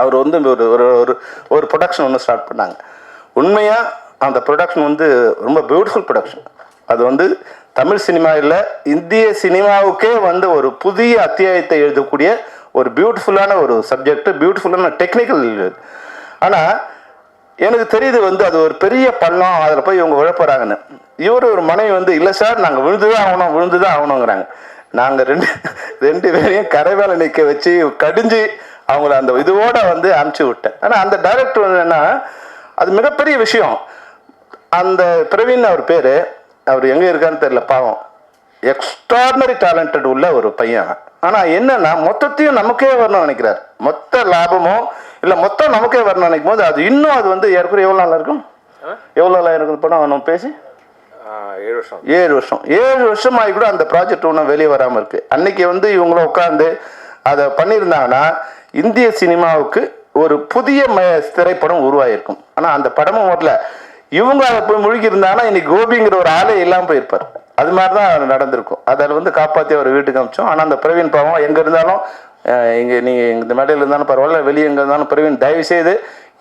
அவர் வந்து ஒரு ப்ரொடக்ஷன் ஒன்று ஸ்டார்ட் பண்ணாங்க. உண்மையாக அந்த ப்ரொடக்ஷன் வந்து ரொம்ப பியூட்டிஃபுல் ப்ரொடக்ஷன். அது வந்து தமிழ் சினிமா இல்லை, இந்திய சினிமாவுக்கே வந்து ஒரு புதிய அத்தியாயத்தை எழுதக்கூடிய ஒரு பியூட்டிஃபுல்லான ஒரு சப்ஜெக்ட், பியூட்டிஃபுல்லான டெக்னிக்கல். ஆனால் எனக்கு தெரியுது வந்து அது ஒரு பெரிய பள்ளம், அதில் போய் இவங்க விழப்போறாங்கன்னு. இவர் ஒரு மனைவி வந்து இல்லை சார் நாங்கள் விழுந்துதான் ஆகணுங்கிறாங்க. நாங்கள் ரெண்டு பேரையும் கரை வேலை நிற்க வச்சு கடிஞ்சு அவங்கள அந்த இதுவோட வந்து அனுப்பிச்சி விட்டேன். ஆனால் அந்த டைரக்டர் வந்து என்ன, அது மிகப்பெரிய விஷயம். அந்த பிரவீன் அவர் பேர், அவர் எங்கே இருக்கான்னு தெரியல, பாவம் எக்ஸ்ட்ராடினரி டேலண்டட் உள்ள ஒரு பையன். ஆனால் என்னன்னா மொத்தத்தையும் நமக்கே வரணும்னு நினைக்கிறார். மொத்த லாபமோ இல்லை மொத்தம் நமக்கே வரணும்னு நினைக்கும் போது அது இன்னும் அது வந்து ஏற்கனவே எவ்வளோ நாள் இருக்கும், எவ்வளோ நாள் இருக்குது படம் நம்ம பேசி 7 வருஷம் ஆகி கூட அந்த ப்ராஜெக்ட் ஒன்றும் வெளியே வராமல் இருக்கு. அன்னைக்கு வந்து இவங்களும் உட்காந்து அதை பண்ணியிருந்தாங்கன்னா இந்திய சினிமாவுக்கு ஒரு புதிய திரைப்படம் உருவாயிருக்கும். ஆனால் அந்த படமும் வரல. இவங்க அதை போய் முழுகி இருந்தாங்கன்னா இன்னைக்கு கோபிங்கிற ஒரு ஆளே இல்லாமல் போயிருப்பார். அது மாதிரி தான் நடந்திருக்கும். அதில் வந்து காப்பாற்றி அவர் வீட்டுக்கு அமிச்சோம். ஆனால் அந்த பிரவீன் பாவம் எங்கே இருந்தாலும், இங்கே நீங்கள் இந்த மேடையில் இருந்தாலும் பரவாயில்ல, வெளியே எங்கே இருந்தாலும் பிரவீன் தயவு செய்து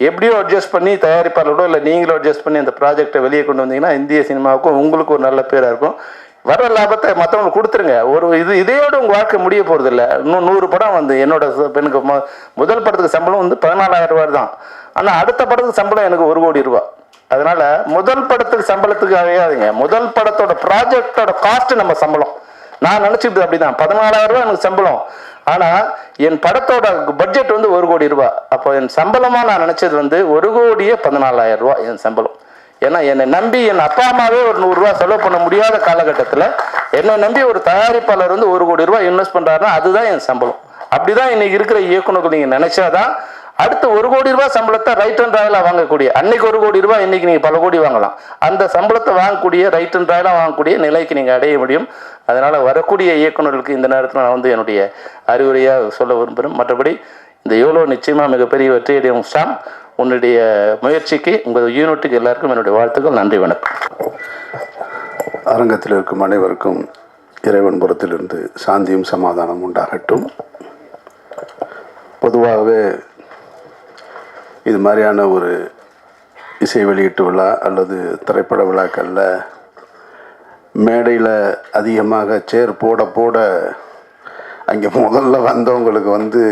எப்படியோ அட்ஜஸ்ட் பண்ணி தயாரிப்பாளரோட இல்லை நீங்களும் அட்ஜஸ்ட் பண்ணி அந்த ப்ராஜெக்டை வெளியே கொண்டு வந்தீங்கன்னா இந்திய சினிமாவுக்கும் உங்களுக்கு ஒரு நல்ல பேராக இருக்கும். வர லாபத்தை மற்றவங்களுக்கு கொடுத்துருங்க. ஒரு இதையோடு உங்கள் வாழ்க்கை முடிய போகிறது இல்லை. இன்னும் 100 படம் வந்து என்னோட பெண்ணுக்கு முதல் படத்துக்கு சம்பளம் வந்து 14,000 ரூபா தான். ஆனால் அடுத்த படத்துக்கு சம்பளம் எனக்கு 1 கோடி ரூபா. அதனால முதல் படத்துக்கு சம்பளத்துக்கு அழையாதீங்க. முதல் படத்தோட ப்ராஜெக்டோட காஸ்ட் நம்ம சம்பளம். நான் நினைச்சிட்டு அப்படிதான் 14,000 ரூபா எனக்கு சம்பளம். ஆனா என் படத்தோட பட்ஜெட் வந்து 1 கோடி ரூபாய். அப்போ என் சம்பளமா நான் நினைச்சது வந்து 1,14,000 ரூபாய் என் சம்பளம். ஏன்னா என்னை நம்பி என் அப்பா அம்மாவே ஒரு 100 ரூபா செலவு பண்ண முடியாத காலகட்டத்தில் என்னை நம்பி ஒரு தயாரிப்பாளர் வந்து 1 கோடி ரூபாய் இன்வெஸ்ட் பண்றாருன்னா அதுதான் என் சம்பளம். அப்படிதான் இன்னைக்கு இருக்கிற இயக்குநர்கள் நீங்க நினைச்சாதான் அடுத்து 1 கோடி ரூபாய் சம்பளத்தை ரைட் அண்ட் ராயலா வாங்கக்கூடிய, அன்னைக்கு 1 கோடி ரூபாய் இன்னைக்கு நீங்க பல கோடி வாங்கலாம். அந்த சம்பளத்தை வாங்கக்கூடிய ரைட் அண்ட் ராயலா வாங்கக்கூடிய நிலைக்கு நீங்க அடைய முடியும். அதனால வரக்கூடிய இயக்குநர்களுக்கு இந்த நேரத்தில் நான் வந்து என்னுடைய அறிவுரையா சொல்ல விரும்புகிறேன். மற்றபடி இந்த எவ்வளோ நிச்சயமா மிகப்பெரிய வெற்றியடையும் ஷாம். உன்னுடைய முயற்சிக்கு உங்கள் யூனிட்டுக்கு எல்லாருக்கும் என்னுடைய வாழ்த்துக்கள். நன்றி, வணக்கம். அரங்கத்தில் இருக்கும் அனைவருக்கும் இறைவன் புறத்திலிருந்து சாந்தியும் சமாதானம் உண்டாகட்டும். பொதுவாகவே இது மாதிரியான ஒரு இசை வெளியீட்டு விழா அல்லது திரைப்பட விழாக்களில் மேடையில் அதிகமாக சேர் போட போட அங்கே முதல்ல வந்தவங்களுக்கு வந்து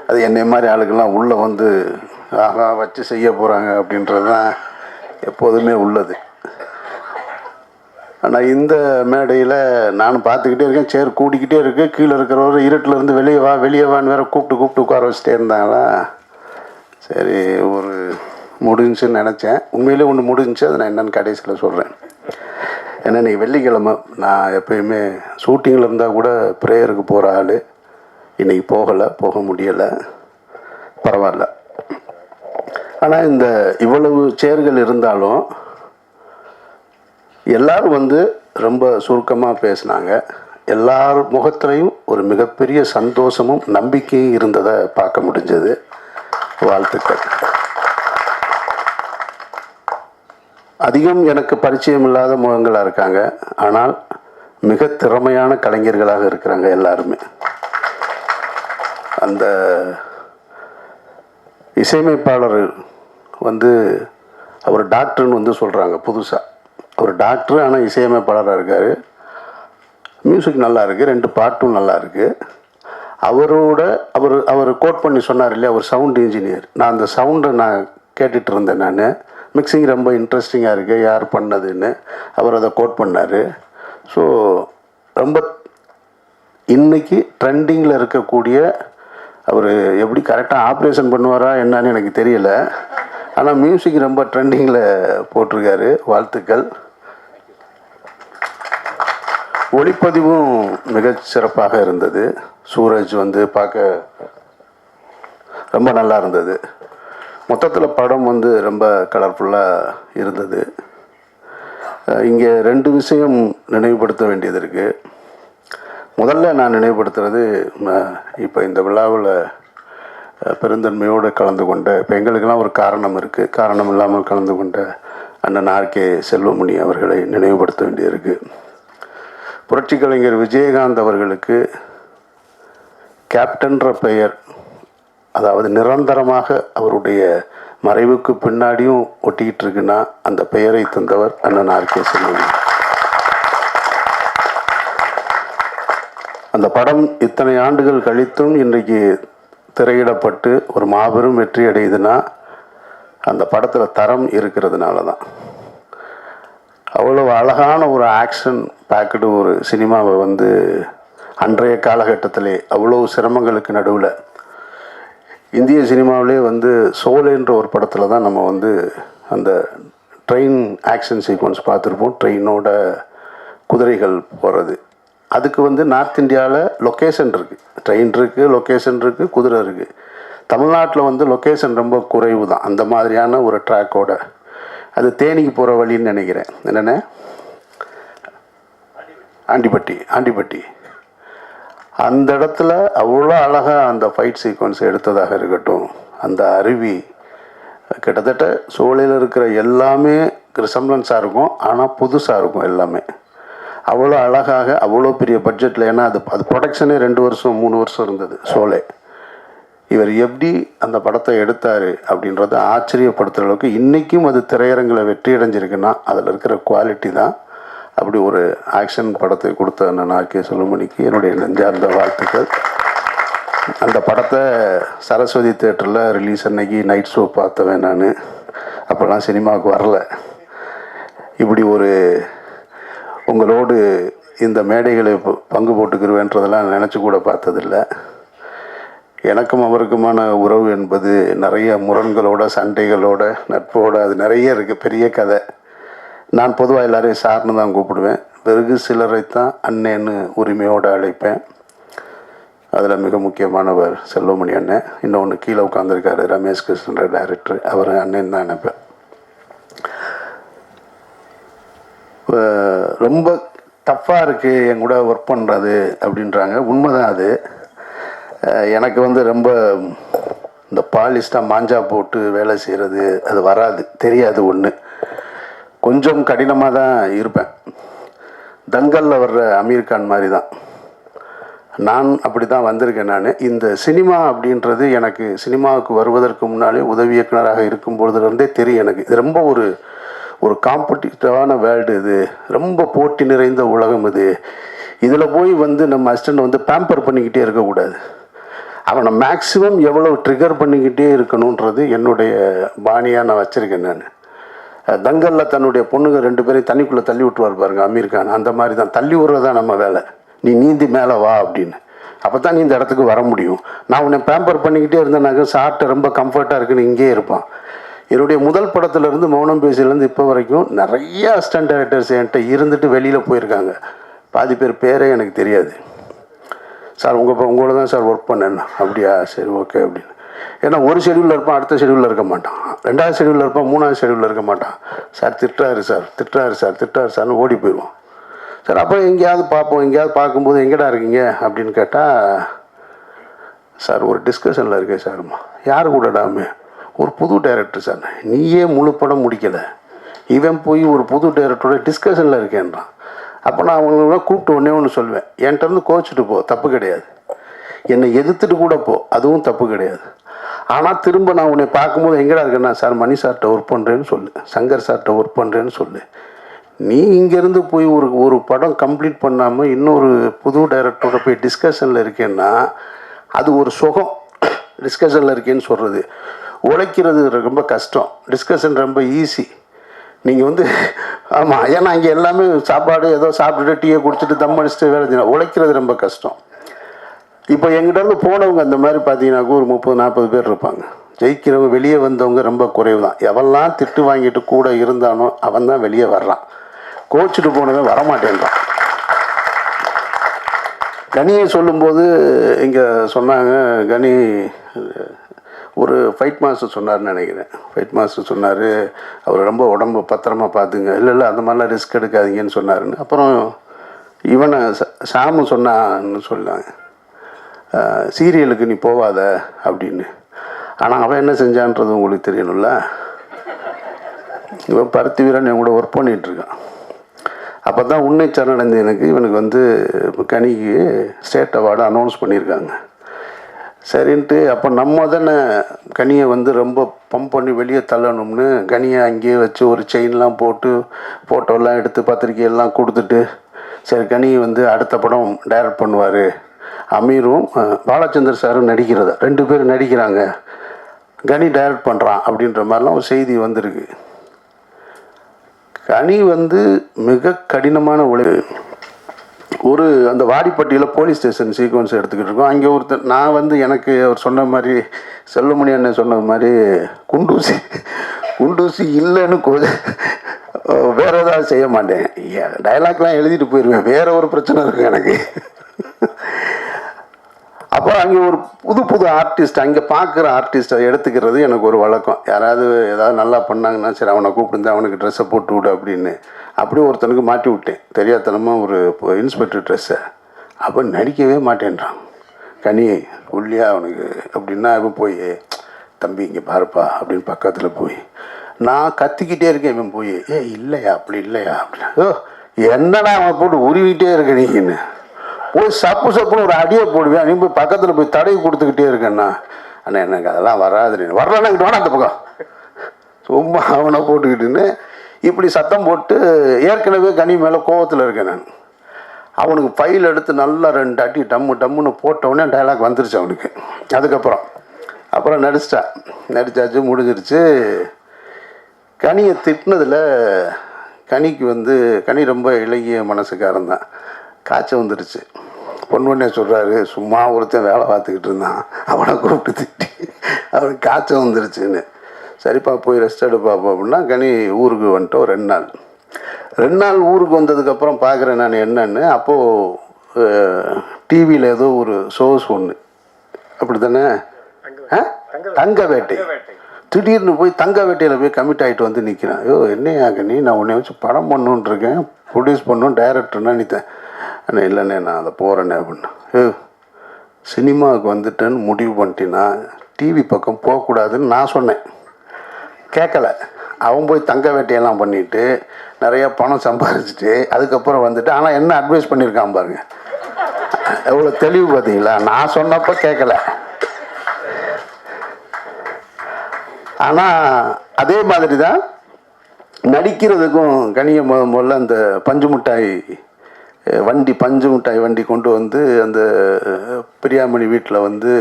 அது என்னை மாதிரி ஆளுக்கெல்லாம் உள்ளே வந்து ஆகா வச்சு செய்ய போகிறாங்க அப்படின்றது தான் எப்போதுமே உள்ளது. ஆனால் இந்த மேடையில் நான் பார்த்துக்கிட்டே இருக்கேன், சேர் கூடிக்கிட்டே இருக்கு. கீழே இருக்கிறவர் இருட்டிலேருந்து வெளியே வான்னு வேற கூப்பிட்டு உட்கார வச்சுட்டே இருந்தாங்களா. சரி, ஒரு முடிஞ்சுன்னு நினச்சேன். உண்மையிலே ஒன்று முடிஞ்சிச்சு. அதை நான் என்னென்னு கடைசியில் சொல்கிறேன். ஏன்னா இன்றைக்கி வெள்ளிக்கிழமை. நான் எப்பயுமே ஷூட்டிங்கில் இருந்தால் கூட ப்ரேயருக்கு போகிற ஆள். இன்றைக்கி போக முடியலை. பரவாயில்ல. ஆனால் இந்த இவ்வளவு சேர்கள் இருந்தாலும் எல்லாரும் வந்து ரொம்ப சுருக்கமாக பேசினாங்க. எல்லார் முகத்திலையும் ஒரு மிகப்பெரிய சந்தோஷமும் நம்பிக்கையும் இருந்ததை பார்க்க முடிஞ்சது. வாழ்த்துக்கள். அதிகம் எனக்கு பரிச்சயம் இல்லாத முகங்களாக இருக்காங்க, ஆனால் மிக திறமையான கலைஞர்களாக இருக்கிறாங்க எல்லாருமே. அந்த இசையமைப்பாளர் வந்து அவர் டாக்டர்னு வந்து சொல்கிறாங்க புதுசாக. அவர் டாக்டர், ஆனால் இசையமைப்பாளராக இருக்கார். மியூசிக் நல்லா இருக்குது, 2 பாட்டும் நல்லா இருக்குது. அவர் கோட் பண்ணி சொன்னார் இல்லையா, அவர் சவுண்ட் இன்ஜினியர். நான் அந்த சவுண்டை நான் கேட்டுட்டு இருந்தேன். நான் மிக்சிங் ரொம்ப இன்ட்ரெஸ்டிங்காக இருக்குது, யார் பண்ணதுன்னு அவர் அதை கோட் பண்ணார். ஸோ ரொம்ப இன்றைக்கி ட்ரெண்டிங்கில் இருக்கக்கூடிய அவர் எப்படி கரெக்டாக ஆப்ரேஷன் பண்ணுவாரா என்னன்னு எனக்கு தெரியல. ஆனால் மியூசிக் ரொம்ப ட்ரெண்டிங்கில் போட்டிருக்காரு. வாழ்த்துக்கள். ஒளிப்பதிவும் மிகச் சிறப்பாக இருந்தது. சூரஜ் வந்து பார்க்க ரொம்ப நல்லா இருந்தது. மொத்தத்தில் படம் வந்து ரொம்ப கலர்ஃபுல்லாக இருந்தது. இங்கே 2 விஷயம் நினைவுபடுத்த வேண்டியது இருக்குது. முதல்ல நான் நினைவுபடுத்துறது இப்போ இந்த விழாவில் பெருந்தன்மையோடு கலந்து கொண்ட, இப்போ எங்களுக்கெல்லாம் ஒரு காரணம் இருக்குது, காரணம் இல்லாமல் கலந்து கொண்ட அண்ணன் ஆர்கே செல்வமணி அவர்களை நினைவுபடுத்த வேண்டியிருக்கு. புரட்சி கலைஞர் விஜயகாந்த் அவர்களுக்கு கேப்டன்ற பெயர், அதாவது நிரந்தரமாக அவருடைய மறைவுக்கு பின்னாடியும் ஒட்டிக்கிட்டு இருக்குன்னா அந்த பெயரை தந்தவர் அண்ணன் ஆர்கே செல்வமணி. அந்த படம் இத்தனை ஆண்டுகள் கழித்தும் இன்றைக்கு திரையிடப்பட்டு ஒரு மாபெரும் வெற்றி அடையுதுன்னா அந்த படத்தில் தரம் இருக்கிறதுனால தான். அவ்வளோ அழகான ஒரு ஆக்ஷன் பேக்கடு ஒரு சினிமாவை வந்து அன்றைய காலகட்டத்திலே அவ்வளோ சிரமங்களுக்கு நடுவில் இந்திய சினிமாவிலே வந்து சோலேன்ற ஒரு படத்தில் தான் நம்ம வந்து அந்த ட்ரெயின் ஆக்ஷன் சீக்வன்ஸ் பார்த்துருப்போம். ட்ரெயினோட குதிரைகள் போகிறது. அதுக்கு வந்து நார்த் இந்தியாவில் லொக்கேஷன் இருக்குது, ட்ரெயின் இருக்குது, லொக்கேஷன் இருக்குது, குதிரை இருக்குது. தமிழ்நாட்டில் வந்து லொக்கேஷன் ரொம்ப குறைவு தான். அந்த மாதிரியான ஒரு ட்ராக்கோட அது தேனிக்கு போகிற வழின்னு நினைக்கிறேன். என்னென்ன ஆண்டிப்பட்டி அந்த இடத்துல அவ்வளோ அழகாக அந்த ஃபைட் சீக்வன்ஸ் எடுத்ததாக இருக்கட்டும். அந்த அருவி கிட்டத்தட்ட சோலையில் இருக்கிற எல்லாமே ரிசம்லன்ஸாக இருக்கும், ஆனால் புதுசாக இருக்கும் எல்லாமே. அவ்வளோ அழகாக அவ்வளோ பெரிய பட்ஜெட்டில், ஏன்னா அது ப்ரொடக்ஷனே 2 வருஷம் 3 வருஷம் இருந்தது சோலை. இவர் எப்படி அந்த படத்தை எடுத்தார் அப்படின்றத ஆச்சரியப்படுத்துகிற அளவுக்கு இன்றைக்கும் அது திரையரங்கில் வெற்றி அடைஞ்சிருக்குன்னா அதில் இருக்கிற குவாலிட்டி தான். அப்படி ஒரு ஆக்ஷன் படத்தை கொடுத்த நான் ஆர்கே செல்வமணிக்கு என்னுடைய நெஞ்சார்ந்த வாழ்த்துக்கள். அந்த படத்தை சரஸ்வதி தேட்டரில் ரிலீஸ் அன்னைக்கு நைட் ஷோ பார்த்தவன் நான். அப்போல்லாம் சினிமாவுக்கு வரல. இப்படி ஒரு உங்களோடு இந்த மேடைகளை பங்கு போட்டுக்கிருவேன்றதெல்லாம் நினச்சி கூட பார்த்ததில்லை. எனக்கும் அவருக்குமான உறவு என்பது நிறைய முரண்களோட, சண்டைகளோட, நட்போட, அது நிறைய இருக்குது, பெரிய கதை. நான் பொதுவாக எல்லோரையும் சார்னு தான் கூப்பிடுவேன். வெறுகு சிலரைத்தான் அண்ணேன்னு உரிமையோடு அழைப்பேன். அதில் மிக முக்கியமானவர் செல்வமணி அண்ணன். இன்னொன்று கீழே உட்காந்துருக்காரு ரமேஷ் கிருஷ்ணன்ற டைரக்டர், அவர் அண்ணன் தான் நினைப்பேன். ரொம்ப டஃப்பாக இருக்குது என் கூட ஒர்க் பண்ணுறது அப்படின்றாங்க. உண்மைதான் அது. எனக்கு வந்து ரொம்ப இந்த பாலிஸ்டாக மாஞ்சா போட்டு வேலை செய்கிறது அது வராது, தெரியாது. ஒன்று கொஞ்சம் கடினமாக தான் இருப்பேன். தங்கலில் வர்ற அமீர் கான் மாதிரி தான் நான் அப்படி தான் வந்திருக்கேன். நான் இந்த சினிமா அப்படின்றது எனக்கு சினிமாவுக்கு வருவதற்கு முன்னாலே உதவி இயக்குனராக இருக்கும்பொழுதுலேருந்தே தெரியும் எனக்கு. இது ரொம்ப ஒரு காம்படிட்டிவான வேர்ல்டு, இது ரொம்ப போட்டி நிறைந்த உலகம். இதில் போய் வந்து நம்ம அசிஸ்டண்ட் வந்து பேம்பர் பண்ணிக்கிட்டே இருக்கக்கூடாது. அவனை மேக்ஸிமம் எவ்வளோ ட்ரிகர் பண்ணிக்கிட்டே இருக்கணுன்றது என்னுடைய பாணியாக நான் வச்சுருக்கேன். நான் தங்கலில் தன்னுடைய பொண்ணுங்க 2 பேரையும் தண்ணிக்குள்ளே தள்ளி விட்டுருவார் பாருங்க அமீர் கான். அந்த மாதிரி தான் தள்ளி விடுறதான் நம்ம வேலை. நீ நீந்தி மேலே வா அப்படின்னு. அப்போ தான் நீ இந்த இடத்துக்கு வர முடியும். நான் உன்னை பேம்பர் பண்ணிக்கிட்டே இருந்தேனாக்க சாப்பிட்டு ரொம்ப கம்ஃபர்ட்டாக இருக்குன்னு இங்கேயே இருப்பான். என்னுடைய முதல் படத்துலேருந்து மௌனம் பேசிலேருந்து இப்போ வரைக்கும் நிறைய அசிஸ்டன்ட் டைரக்டர்ஸ் என்கிட்ட இருந்துட்டு வெளியில் போயிருக்காங்க. பாதி பேரே எனக்கு தெரியாது. சார் உங்களோட தான் சார் ஒர்க் பண்ணேன். அப்படியா, சரி ஓகே அப்படின்னு. ஏன்னா ஒரு ஷெடியூலில் இருப்பான், அடுத்த ஷெடியூலில் இருக்க மாட்டான், 2வது ஷெடியூலில் இருப்பான், 3வது ஷெடியூலில் இருக்க மாட்டான். சார் திட்டுறாரு சார்னு ஓடி போயிடுவான். சார் அப்புறம் எங்கேயாவது பார்ப்போம், எங்கேயாவது பார்க்கும்போது எங்கடா இருக்கீங்க அப்படின்னு கேட்டால், சார் ஒரு டிஸ்கஷனில் இருக்கேன் சார்மா. யார் கூடடாமே? ஒரு புது டைரக்டர் சார். நீயே முழு படம் முடிக்கலை, இவன் போய் ஒரு புது டைரக்டரோட டிஸ்கஷனில் இருக்கேன்றான். அப்போ நான் அவங்கள கூப்பிட்டு ஒன்று சொல்லுவேன், என்கிட்ட இருந்து கோச்சிட்டு போ, தப்பு கிடையாது. என்னை எதிர்த்துட்டு கூட போ, அதுவும் தப்பு கிடையாது. ஆனால் திரும்ப நான் உன்னை பார்க்கும்போது எங்கடா இருக்கேன்னா, சார் மணி சார்கிட்ட ஒர்க் பண்ணுறேன்னு சொல்லு, சங்கர் சார்கிட்ட ஒர்க் பண்ணுறேன்னு சொல்லு. நீ இங்கேருந்து போய் ஒரு படம் கம்ப்ளீட் பண்ணாமல் இன்னொரு புது டைரக்டரோட போய் டிஸ்கஷனில் இருக்கேன்னா அது ஒரு சுகம். டிஸ்கஷனில் இருக்கேன்னு சொல்கிறது, உழைக்கிறது ரொம்ப கஷ்டம், டிஸ்கஷன் ரொம்ப ஈஸி. நீங்கள் வந்து ஆமாம், ஏன்னா இங்கே எல்லாமே சாப்பாடு ஏதோ சாப்பிட்டுட்டு டீயை குடிச்சிட்டு தம் அடிச்சுட்டு வேலை செய்யணும். உழைக்கிறது ரொம்ப கஷ்டம். இப்போ எங்கிட்டருந்து போனவங்க அந்த மாதிரி பார்த்தீங்கன்னாக்கா ஒரு 30-40 பேர் இருப்பாங்க. ஜெயிக்கிறவங்க வெளியே வந்தவங்க ரொம்ப குறைவு தான். எவெல்லாம் திட்டு வாங்கிட்டு கூட இருந்தானோ அவன் தான் வெளியே வர்றான். கோச்சிட்டு போனவன் வரமாட்டேன்றான். கனியை சொல்லும்போது இங்கே சொன்னாங்க, கனி ஒரு ஃபைட் மாஸ்டர் சொன்னார்னு நினைக்கிறேன். ஃபைட் மாஸ்டர் சொன்னார், அவர் ரொம்ப உடம்பு பத்திரமா பார்த்துங்க. இல்லை அந்த மாதிரிலாம் ரிஸ்க் எடுக்காதீங்கன்னு சொன்னாருன்னு. அப்புறம் இவனை சாமு சொன்னான்னு சொன்னாங்க, சீரியலுக்கு நீ போவாத அப்படின்னு. ஆனால் அவன் என்ன செஞ்சான்றது உங்களுக்கு தெரியணும்ல. இவன் பருத்தி வீரன் என் கூட ஒர்க் பண்ணிகிட்ருக்கான். அப்போ தான் உன்னை சரணடைந்து இவனுக்கு வந்து கனிக்கு ஸ்டேட் அவார்டு அனௌன்ஸ் பண்ணியிருக்காங்க. சரின்ட்டு அப்போ நம்ம தானே கனியை வந்து ரொம்ப பம்ப் பண்ணி வெளியே தள்ளணும்னு கனியை அங்கேயே வச்சு ஒரு செயின்லாம் போட்டு ஃபோட்டோலாம் எடுத்து பத்திரிக்கையெல்லாம் கொடுத்துட்டு, சரி கனி வந்து அடுத்த படம் டைரக்ட் பண்ணுவார், அமீரும் பாலச்சந்தர் சாரும் நடிக்கிறதா, 2 பேரும் நடிக்கிறாங்க, கனி டைரக்ட் பண்ணுறான் அப்படின்ற மாதிரிலாம் ஒரு செய்தி வந்திருக்கு. கனி வந்து மிக கடினமான ஒரு அந்த வாடிப்பட்டியில் போலீஸ் ஸ்டேஷன் சீக்வன்ஸ் எடுத்துக்கிட்டு இருக்கோம். அங்கே ஒருத்தர் நான் வந்து எனக்கு அவர் சொன்ன மாதிரி செல்லுமணி அண்ணன் சொன்னது மாதிரி குண்டூசி இல்லைன்னு வேறு ஏதாவது செய்ய மாட்டேன், டைலாக்லாம் எழுதிட்டு போயிடுவேன், வேறு ஒரு பிரச்சனை இருக்குது எனக்கு. அப்போ அங்கே ஒரு புது ஆர்டிஸ்ட், அங்கே பார்க்குற ஆர்டிஸ்ட்டை எடுத்துக்கிறது எனக்கு ஒரு வழக்கம். யாராவது ஏதாவது நல்லா பண்ணாங்கன்னா சரி அவனை கூப்பிட்டு அவனுக்கு ட்ரெஸ்ஸை போட்டு விடு அப்படின்னு. அப்படியே ஒருத்தனுக்கு மாட்டி விட்டேன் தெரியாதனமாக ஒரு இன்ஸ்பெக்டர் ட்ரெஸ்ஸை. அப்போ நடிக்கவே மாட்டேன்றான். கனி உள்ளியா அவனுக்கு அப்படின்னா இவன் போய் தம்பி இங்கே பாருப்பா அப்படின்னு பக்கத்தில் போய் நான் கத்திக்கிட்டே இருக்கேன். இவன் போய் இல்லையா அப்படி இல்லையா அப்படின்னா என்னடா அவன் போட்டு உருவிக்கிட்டே இருக்க நீன்னு போய் சப்புன்னு ஒரு அடியை போடுவேன். நீ போய் பக்கத்தில் போய் தடவி கொடுத்துக்கிட்டே இருக்கேன்னா அண்ணா எனக்கு அதெல்லாம் வராது, நீ வரலன்னா இங்கிட்டு வேணா அந்த பக்கம் சும்மா அவனை போட்டுக்கிட்டுன்னு இப்படி சத்தம் போட்டு ஏற்கனவே கனி மேலே கோவத்தில் இருக்கேன் நான். அவனுக்கு ஃபைல் எடுத்து நல்லா 2 அடி டம்முன்னு போட்டவுடனே டைலாக் வந்துருச்சு அவனுக்கு. அப்புறம் நடிச்சாச்சு முடிஞ்சிருச்சு. கனியை திட்டினதில் கனிக்கு வந்து கனி ரொம்ப இளகிய மனசுக்காரன் தான், காய்ச்சல் வந்துருச்சு. பொன்வண்ணே சொல்கிறாரு, சும்மா ஒருத்தன் வேலை பார்த்துக்கிட்டு இருந்தான், அவனை கூப்பிட்டு திட்டி அவனுக்கு காய்ச்சல் வந்துருச்சுன்னு. சரிப்பா போய் ரெஸ்ட் எடுப்பாப்பா அப்படின்னா கனி ஊருக்கு வந்துட்டோம். 2 நாள் ஊருக்கு வந்ததுக்கப்புறம் பார்க்குறேன் நான் என்னன்னு. அப்போது டிவியில் ஏதோ ஒரு ஷோஸ் ஒன்று அப்படி தானே தங்க வேட்டை, திடீர்னு போய் தங்க வேட்டையில் போய் கமிட் ஆகிட்டு வந்து நிற்கிறான். என்னையா கனி நான் உன்னை வச்சு படம் பண்ணுன்ட்ருக்கேன், ப்ரொடியூஸ் பண்ணும் டைரக்டர்னா நித்தேன். அண்ணா இல்லைண்ணே நான் அதை போகிறேண்ணே அப்படின்னா. சினிமாவுக்கு வந்துட்டேன்னு முடிவு பண்ணிட்டேன்னா டிவி பக்கம் போகக்கூடாதுன்னு நான் சொன்னேன், கேட்கல. அவன் போய் தங்க வேட்டையெல்லாம் பண்ணிவிட்டு நிறையா பணம் சம்பாதிச்சுட்டு அதுக்கப்புறம் வந்துட்டு ஆனால் என்ன அட்வைஸ் பண்ணியிருக்கான் பாருங்க, எவ்வளோ தெளிவு பார்த்தீங்களா. நான் சொன்னப்போ கேட்கல. ஆனால் அதே மாதிரி தான் நடிக்கிறதுக்கும் கனியை முதல்ல அந்த பஞ்சு மிட்டாய் வண்டி கொண்டு வந்து அந்த பிரியாமணி வீட்டில் வந்து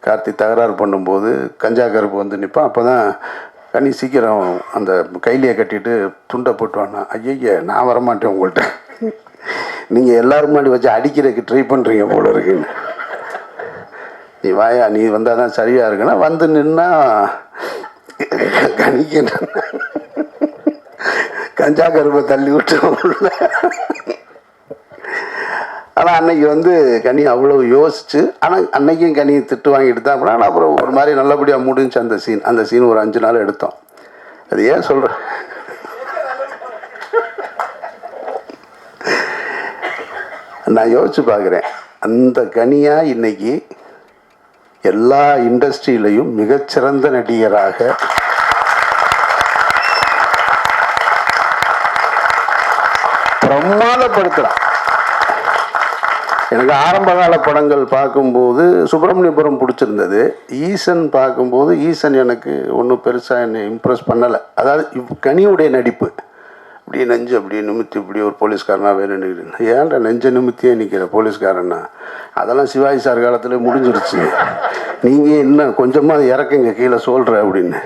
கார்த்தி தகராறு பண்ணும்போது கஞ்சா கருப்பு வந்து நிற்பான். அப்போ தான் கனி சீக்கிரம் அந்த கைலியை கட்டிட்டு துண்டை போட்டுவானா, ஐய நான் வரமாட்டேன் உங்கள்கிட்ட, நீங்கள் எல்லோரும் முன்னாடி வச்சு அடிக்கிறதுக்கு ட்ரை பண்ணுறீங்க போல இருக்குன்னு, நீ வாயா நீ வந்தால் தான் சரியாக இருக்குன்னா வந்து நின்னா கனிக்கு கஞ்சா கருப்பை தள்ளி விட்டு. ஆனால் அன்னைக்கு வந்து கனி அவ்வளோ யோசிச்சு, ஆனால் அன்னைக்கும் கனி திட்டு வாங்கிட்டு தான். ஆனால் அப்புறம் ஒரு மாதிரி நல்லபடியாக முடிஞ்சு அந்த சீன் ஒரு 5 நாள் எடுத்தோம். அது ஏன் சொல்கிறேன், நான் யோசிச்சு பார்க்குறேன், அந்த கனியாக இன்னைக்கு எல்லா இண்டஸ்ட்ரியிலையும் மிகச்சிறந்த நடிகராக பிரமாதப்படுத்துகிறான். எனக்கு ஆரம்பகால படங்கள் பார்க்கும்போது சுப்பிரமணியபுரம் பிடிச்சிருந்தது. ஈசன் பார்க்கும்போது ஈசன் எனக்கு ஒன்றும் பெருசாக என்னை இம்ப்ரெஸ் பண்ணலை. அதாவது கனியுடைய நடிப்பு இப்படி நெஞ்சு அப்படி நிமித்தி இப்படி ஒரு போலீஸ்காரனாக வேணும் நிற்கிறேன். ஏன்டா நெஞ்ச நிமித்தியே நிற்கிற போலீஸ்காரன்னா, அதெல்லாம் சிவாஜி சார் காலத்தில் முடிஞ்சிருச்சு, நீங்கள் இன்னும் கொஞ்சமாக இறக்குங்க கீழே சொல்கிற அப்படின்னு.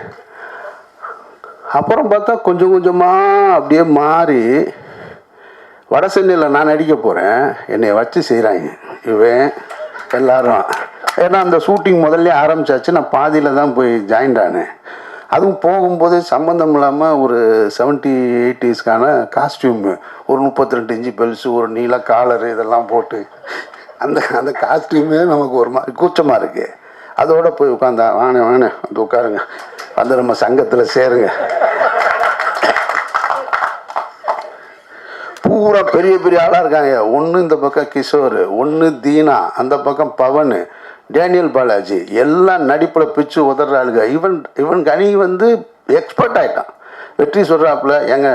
அப்புறம் பார்த்தா கொஞ்சம் கொஞ்சமாக அப்படியே மாறி வட சென்னையில் நான் நடிக்க போகிறேன், என்னை வச்சு செய்கிறாங்க இவன் எல்லாரும். ஏன்னா அந்த ஷூட்டிங் முதல்ல ஆரம்பித்தாச்சு, நான் பாதியில் தான் போய் ஜாயின்ட் ஆனேன். அதுவும் போகும்போது சம்மந்தம் இல்லாமல் ஒரு 70-80s காஸ்டியூமு, ஒரு 32 இன்ச்சு பெல்ஸு, ஒரு நீல காலரு, இதெல்லாம் போட்டு அந்த காஸ்டியூமே நமக்கு ஒரு மாதிரி கூச்சமாக இருக்குது. அதோடு போய் உட்காந்தா வாங்க வந்து உட்காருங்க, வந்து நம்ம சங்கத்தில் சேருங்க, பூ பூரா பெரிய பெரிய ஆளாக இருக்காங்க. ஒன்று இந்த பக்கம் கிஷோர், ஒன்று தீனா, அந்த பக்கம் பவன், டேனியல் பாலாஜி, எல்லாம் நடிப்பில் பிச்சு உதற ஆளுங்க. இவன் கனி வந்து எக்ஸ்பர்ட் ஆகிட்டான். வெற்றி சொல்கிறாப்புல எங்க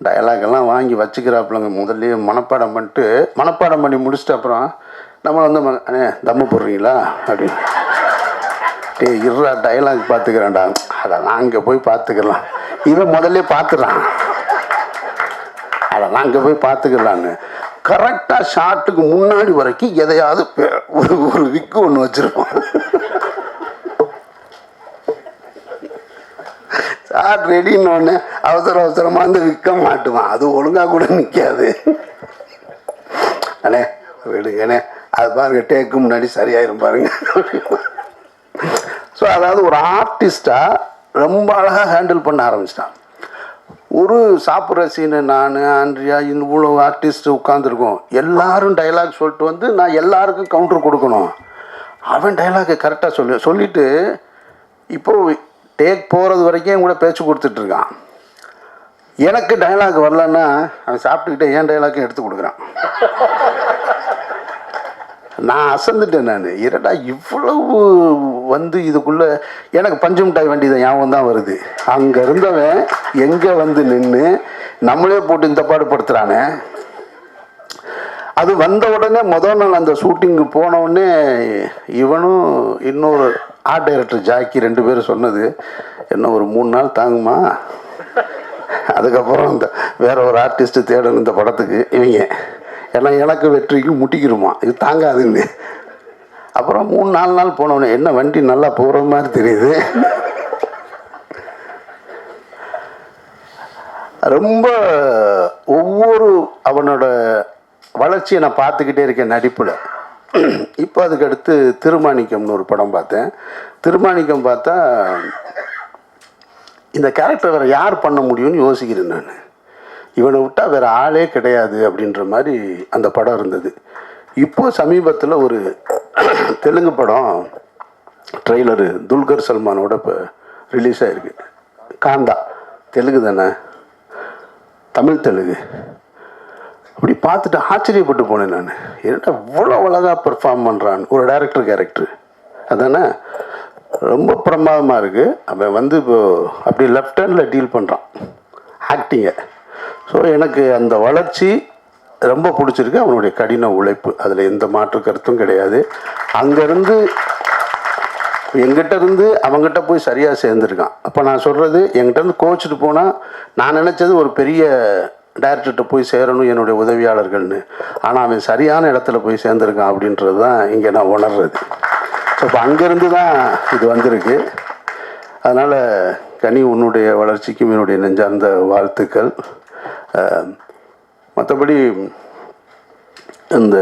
டயலாக் வாங்கி வச்சுக்கிறாப்புலங்க. முதல்ல மனப்பாடம் பண்ணி முடிச்சிட்டு அப்புறம் நம்ம வந்து அண்ணே தம்மு போடுறீங்களா அப்படின்னு, இருறா டயலாக் பார்த்துக்கிறேன்டா, அதெல்லாம் அங்கே போய் பார்த்துக்கலாம். இவன் முதல்ல பார்த்துறான், அதெல்லாம் அங்கே போய் பார்த்துக்கலான்னு கரெக்டாக ஷார்ட்டுக்கு முன்னாடி வரைக்கும் எதையாவது ஒரு விக்கு ஒன்று வச்சுருப்போம். ஷார்ட் ரெடின்னு ஒன்று அவசரமாக வந்து விற்க மாட்டுவான். அது ஒழுங்காக கூட நிற்காது. அண்ணே விடுங்கண்ணே, அது பாருங்க டேக்கு முன்னாடி சரியாயிரும் பாருங்க. ஸோ அதாவது ஒரு ஆர்டிஸ்டாக ரொம்ப அழகாக ஹேண்டில் பண்ண ஆரம்பிச்சிட்டான். ஒரு சாப்பிட்ற சீனு நான் ஆண்ட்ரியா இவ்வளோ ஆர்டிஸ்ட் உட்காந்துருக்கோம், எல்லாரும் டைலாக் சொல்லிட்டு வந்து நான் எல்லாருக்கும் கவுண்டர் கொடுக்கணும். அவன் டைலாக்கை கரெக்டாக சொல்லிவிட்டு இப்போது டேக் போகிறது வரைக்கும் என் கூட பேச்சு கொடுத்துட்ருக்கான். எனக்கு டைலாக் வரலன்னா அவன் சாப்பிட்டுக்கிட்டே என் டைலாக்கையும் எடுத்து கொடுக்குறான். நான் அசந்துட்டேன். நான் இரடா இவ்வளவு வந்து இதுக்குள்ளே எனக்கு பஞ்சு மிட்டாய் வண்டி தான் ஞாபகம் தான் வருது. அங்கே இருந்தவன் எங்கே வந்து நின்று நம்மளே போட்டு இந்த பாடுபடுத்துகிறானே. அது வந்த உடனே முதல் நாள் அந்த ஷூட்டிங்கு போன உடனே இவனும் இன்னொரு ஆர்ட் டைரக்டர் ஜாக்கி 2 பேரும் சொன்னது, என்ன ஒரு 3 நாள் தாங்குமா, அதுக்கப்புறம் இந்த வேற ஒரு ஆர்டிஸ்ட்டு தேடணும் இந்த படத்துக்கு இவங்க, ஏன்னா எனக்கு வெற்றிக்கு முட்டிக்கிருமா, இது தாங்காதுன்னு. அப்புறம் 3-4 நாள் போனவனே என்ன வண்டி நல்லா போகிற மாதிரி தெரியுது. ரொம்ப ஒவ்வொரு அவனோட வளர்ச்சியை நான் பார்த்துக்கிட்டே இருக்கேன் நடிப்பில். இப்போ அதுக்கு அடுத்து திருமாணிக்கம்னு ஒரு படம் பார்த்தேன். திருமாணிக்கம் பார்த்தா இந்த கேரக்டர் வேறு யார் பண்ண முடியும்னு யோசிக்கிறேன் நான். இவனை விட்டால் வேறு ஆளே கிடையாது அப்படின்ற மாதிரி அந்த படம் இருந்தது. இப்போது சமீபத்தில் ஒரு தெலுங்கு படம் ட்ரெய்லரு துல்கர் சல்மானோட இப்போ ரிலீஸ் ஆகிருக்கு. காந்தா தெலுங்கு தானே, தமிழ் தெலுங்கு. அப்படி பார்த்துட்டு ஆச்சரியப்பட்டு போனேன் நான். ஏன்னா இவ்வளோ அழகாக பெர்ஃபார்ம் பண்ணுறான் ஒரு டைரக்டர் கேரக்டர் அதானே, ரொம்ப பிரமாதமாக இருக்குது. அவன் வந்து இப்போது அப்படி லெஃப்ட் ஹேண்டில் டீல் பண்ணுறான் ஆக்டிங்கை. ஸோ எனக்கு அந்த வளர்ச்சி ரொம்ப பிடிச்சிருக்கு. அவனுடைய கடின உழைப்பு, அதில் எந்த மாற்று கருத்தும் கிடையாது. அங்கேருந்து எங்கிட்ட இருந்து அவங்ககிட்ட போய் சரியாக சேர்ந்துருக்கான். அப்போ நான் சொல்கிறது, என்கிட்டருந்து கோச்சிட்டு போனால் நான் நினச்சது ஒரு பெரிய டைரக்டர்கிட்ட போய் சேரணும் என்னுடைய உதவியாளர்கள்னு. ஆனால் அவன் சரியான இடத்துல போய் சேர்ந்துருக்கான் அப்படின்றது தான் இங்கே நான் உணர்றது. ஸோ இப்போ அங்கேருந்து தான் இது வந்திருக்கு. அதனால் கனி, உன்னுடைய வளர்ச்சிக்கும் என்னுடைய நெஞ்சார்ந்த வாழ்த்துக்கள். மற்றபடி இந்த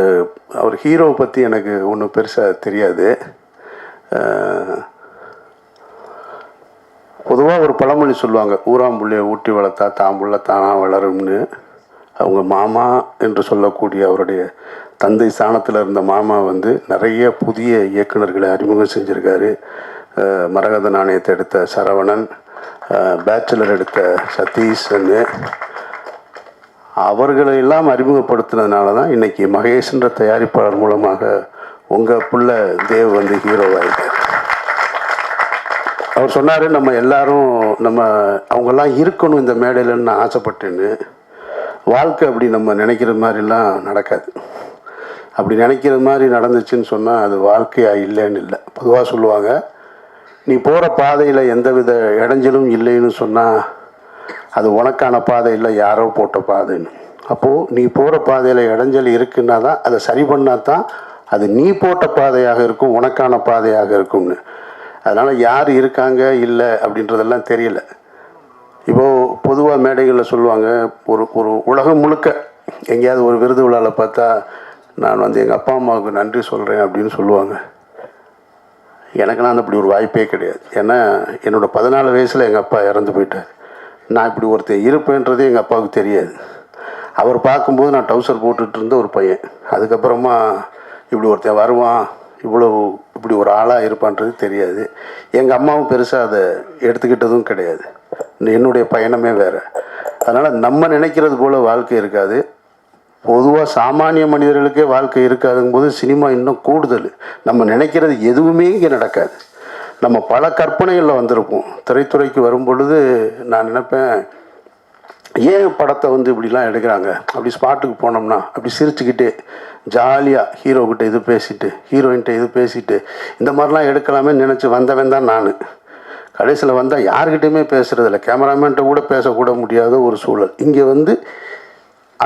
அவர் ஹீரோவை பற்றி எனக்கு ஒன்றும் பெருசாக தெரியாது. பொதுவாக ஒரு பழமொழி சொல்லுவாங்க, ஊராம்புள்ளையை ஊட்டி வளர்த்தா தாம்புள்ள தானாக வளரும்னு. அவங்க மாமா என்று சொல்லக்கூடிய அவருடைய தந்தை ஸ்தானத்தில் இருந்த மாமா வந்து நிறைய புதிய இயக்குநர்களை அறிமுகம் செஞ்சுருக்காரு. மரகத நாணயத்தை எடுத்த சரவணன், பேச்சுலர் எடுத்த சதீஷ்ன்னு, அவர்களை எல்லாம் அறிமுகப்படுத்தினதுனால தான் இன்றைக்கி மகேஷ்ன்ற தயாரிப்பாளர் மூலமாக உங்கள் புள்ள தேவ் வந்து ஹீரோவாகிட்டார். அவர் சொன்னார், நம்ம எல்லாரும் அவங்கெல்லாம் இருக்கணும் இந்த மேடையிலன்னு நான் ஆசைப்பட்டேன்னு. வாழ்க்கை அப்படி நம்ம நினைக்கிற மாதிரிலாம் நடக்காது. அப்படி நினைக்கிற மாதிரி நடந்துச்சுன்னு சொன்னால் அது வாழ்க்கையாக இல்லைன்னு இல்லை. பொதுவாக சொல்லுவாங்க, நீ போகிற பாதையில் எந்தவித இடைஞ்சலும் இல்லைன்னு சொன்னால் அது உனக்கான பாதை இல்லை, யாரோ போட்ட பாதைன்னு. அப்போது நீ போகிற பாதையில் இடைஞ்சல் இருக்குன்னா தான் அதை சரி பண்ணால் தான் அது நீ போட்ட பாதையாக இருக்கும், உனக்கான பாதையாக இருக்கும்னு. அதனால் யார் இருக்காங்க இல்லை அப்படின்றதெல்லாம் தெரியல. இப்போது பொதுவாக மேடைகளில் சொல்லுவாங்க, ஒரு உலகம் முழுக்க எங்கேயாவது ஒரு விருது விழாவில் பார்த்தா நான் வந்து எங்கள் அப்பா அம்மாவுக்கு நன்றி சொல்கிறேன் அப்படின்னு சொல்லுவாங்க. எனக்குலாம் அப்படி ஒரு வாய்ப்பே கிடையாது. ஏன்னா என்னோடய 14 வயசில் எங்கள் அப்பா இறந்து போயிட்டார். நான் இப்படி ஒருத்தர் இருப்பேன்றதே எங்கள் அப்பாவுக்கு தெரியாது. அவர் பார்க்கும்போது நான் டவுசர் போட்டுட்டு இருந்த ஒரு பையன். அதுக்கப்புறமா இப்படி ஒருத்தன் வருவான், இப்படி ஒரு ஆளாக இருப்பான்றது தெரியாது. எங்கள் அம்மாவும் பெருசாக அதை எடுத்துக்கிட்டதும் கிடையாது. என்னுடைய பயணமே வேறு. அதனால் நம்ம நினைக்கிறது போல் வாழ்க்கை இருக்காது. பொதுவாக சாமானிய மனிதர்களுக்கே வாழ்க்கை இருக்காதுங்கும்போது சினிமா இன்னும் கூடுதல். நம்ம நினைக்கிறது எதுவுமே இங்கே நடக்காது. நம்ம பல கற்பனைகளில் வந்திருப்போம். திரைத்துறைக்கு வரும் பொழுது நான் நினைப்பேன், ஏன் படத்தை வந்து இப்படிலாம் எடுக்கிறாங்க, அப்படி ஸ்பாட்டுக்கு போனோம்னா அப்படி சிரிச்சுக்கிட்டே ஜாலியாக ஹீரோக்கிட்ட இது பேசிட்டு ஹீரோயின்கிட்ட இது பேசிட்டு இந்த மாதிரிலாம் எடுக்கலாமே நினச்சி வந்தவன் தான் நான். கடைசியில் வந்தால் யாருக்கிட்டையுமே பேசுகிறதில்ல, கேமராமேன்ட்ட கூட பேசக்கூட முடியாத ஒரு சூழல். இங்கே வந்து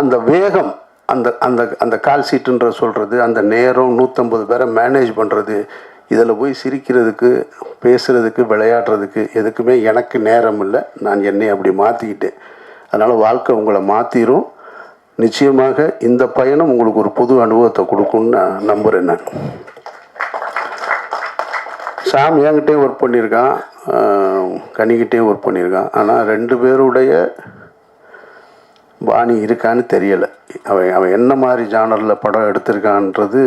அந்த வேகம், அந்த அந்த அந்த கால் சீட்டுன்ற சொல்கிறது, அந்த நேரம், 150 பேரை மேனேஜ் பண்ணுறது, இதில் போய் சிரிக்கிறதுக்கு, பேசுகிறதுக்கு, விளையாடுறதுக்கு எதுக்குமே எனக்கு நேரம் இல்லை. நான் என்னை அப்படி மாற்றிக்கிட்டேன். அதனால் வாழ்க்கை உங்களை மாற்றிடும். நிச்சயமாக இந்த பயணம் உங்களுக்கு ஒரு புது அனுபவத்தை கொடுக்கும்னு நான் நம்புகிறேன். நான் சாம் என்கிட்டையும் ஒர்க் பண்ணியிருக்கான், கனிக்கிட்டேயும் ஒர்க் பண்ணியிருக்கான். ஆனால் 2 பேருடைய பாணி இருக்கான்னு தெரியலை. அவன் என்ன மாதிரி ஜானரில் படம் எடுத்திருக்கான்றது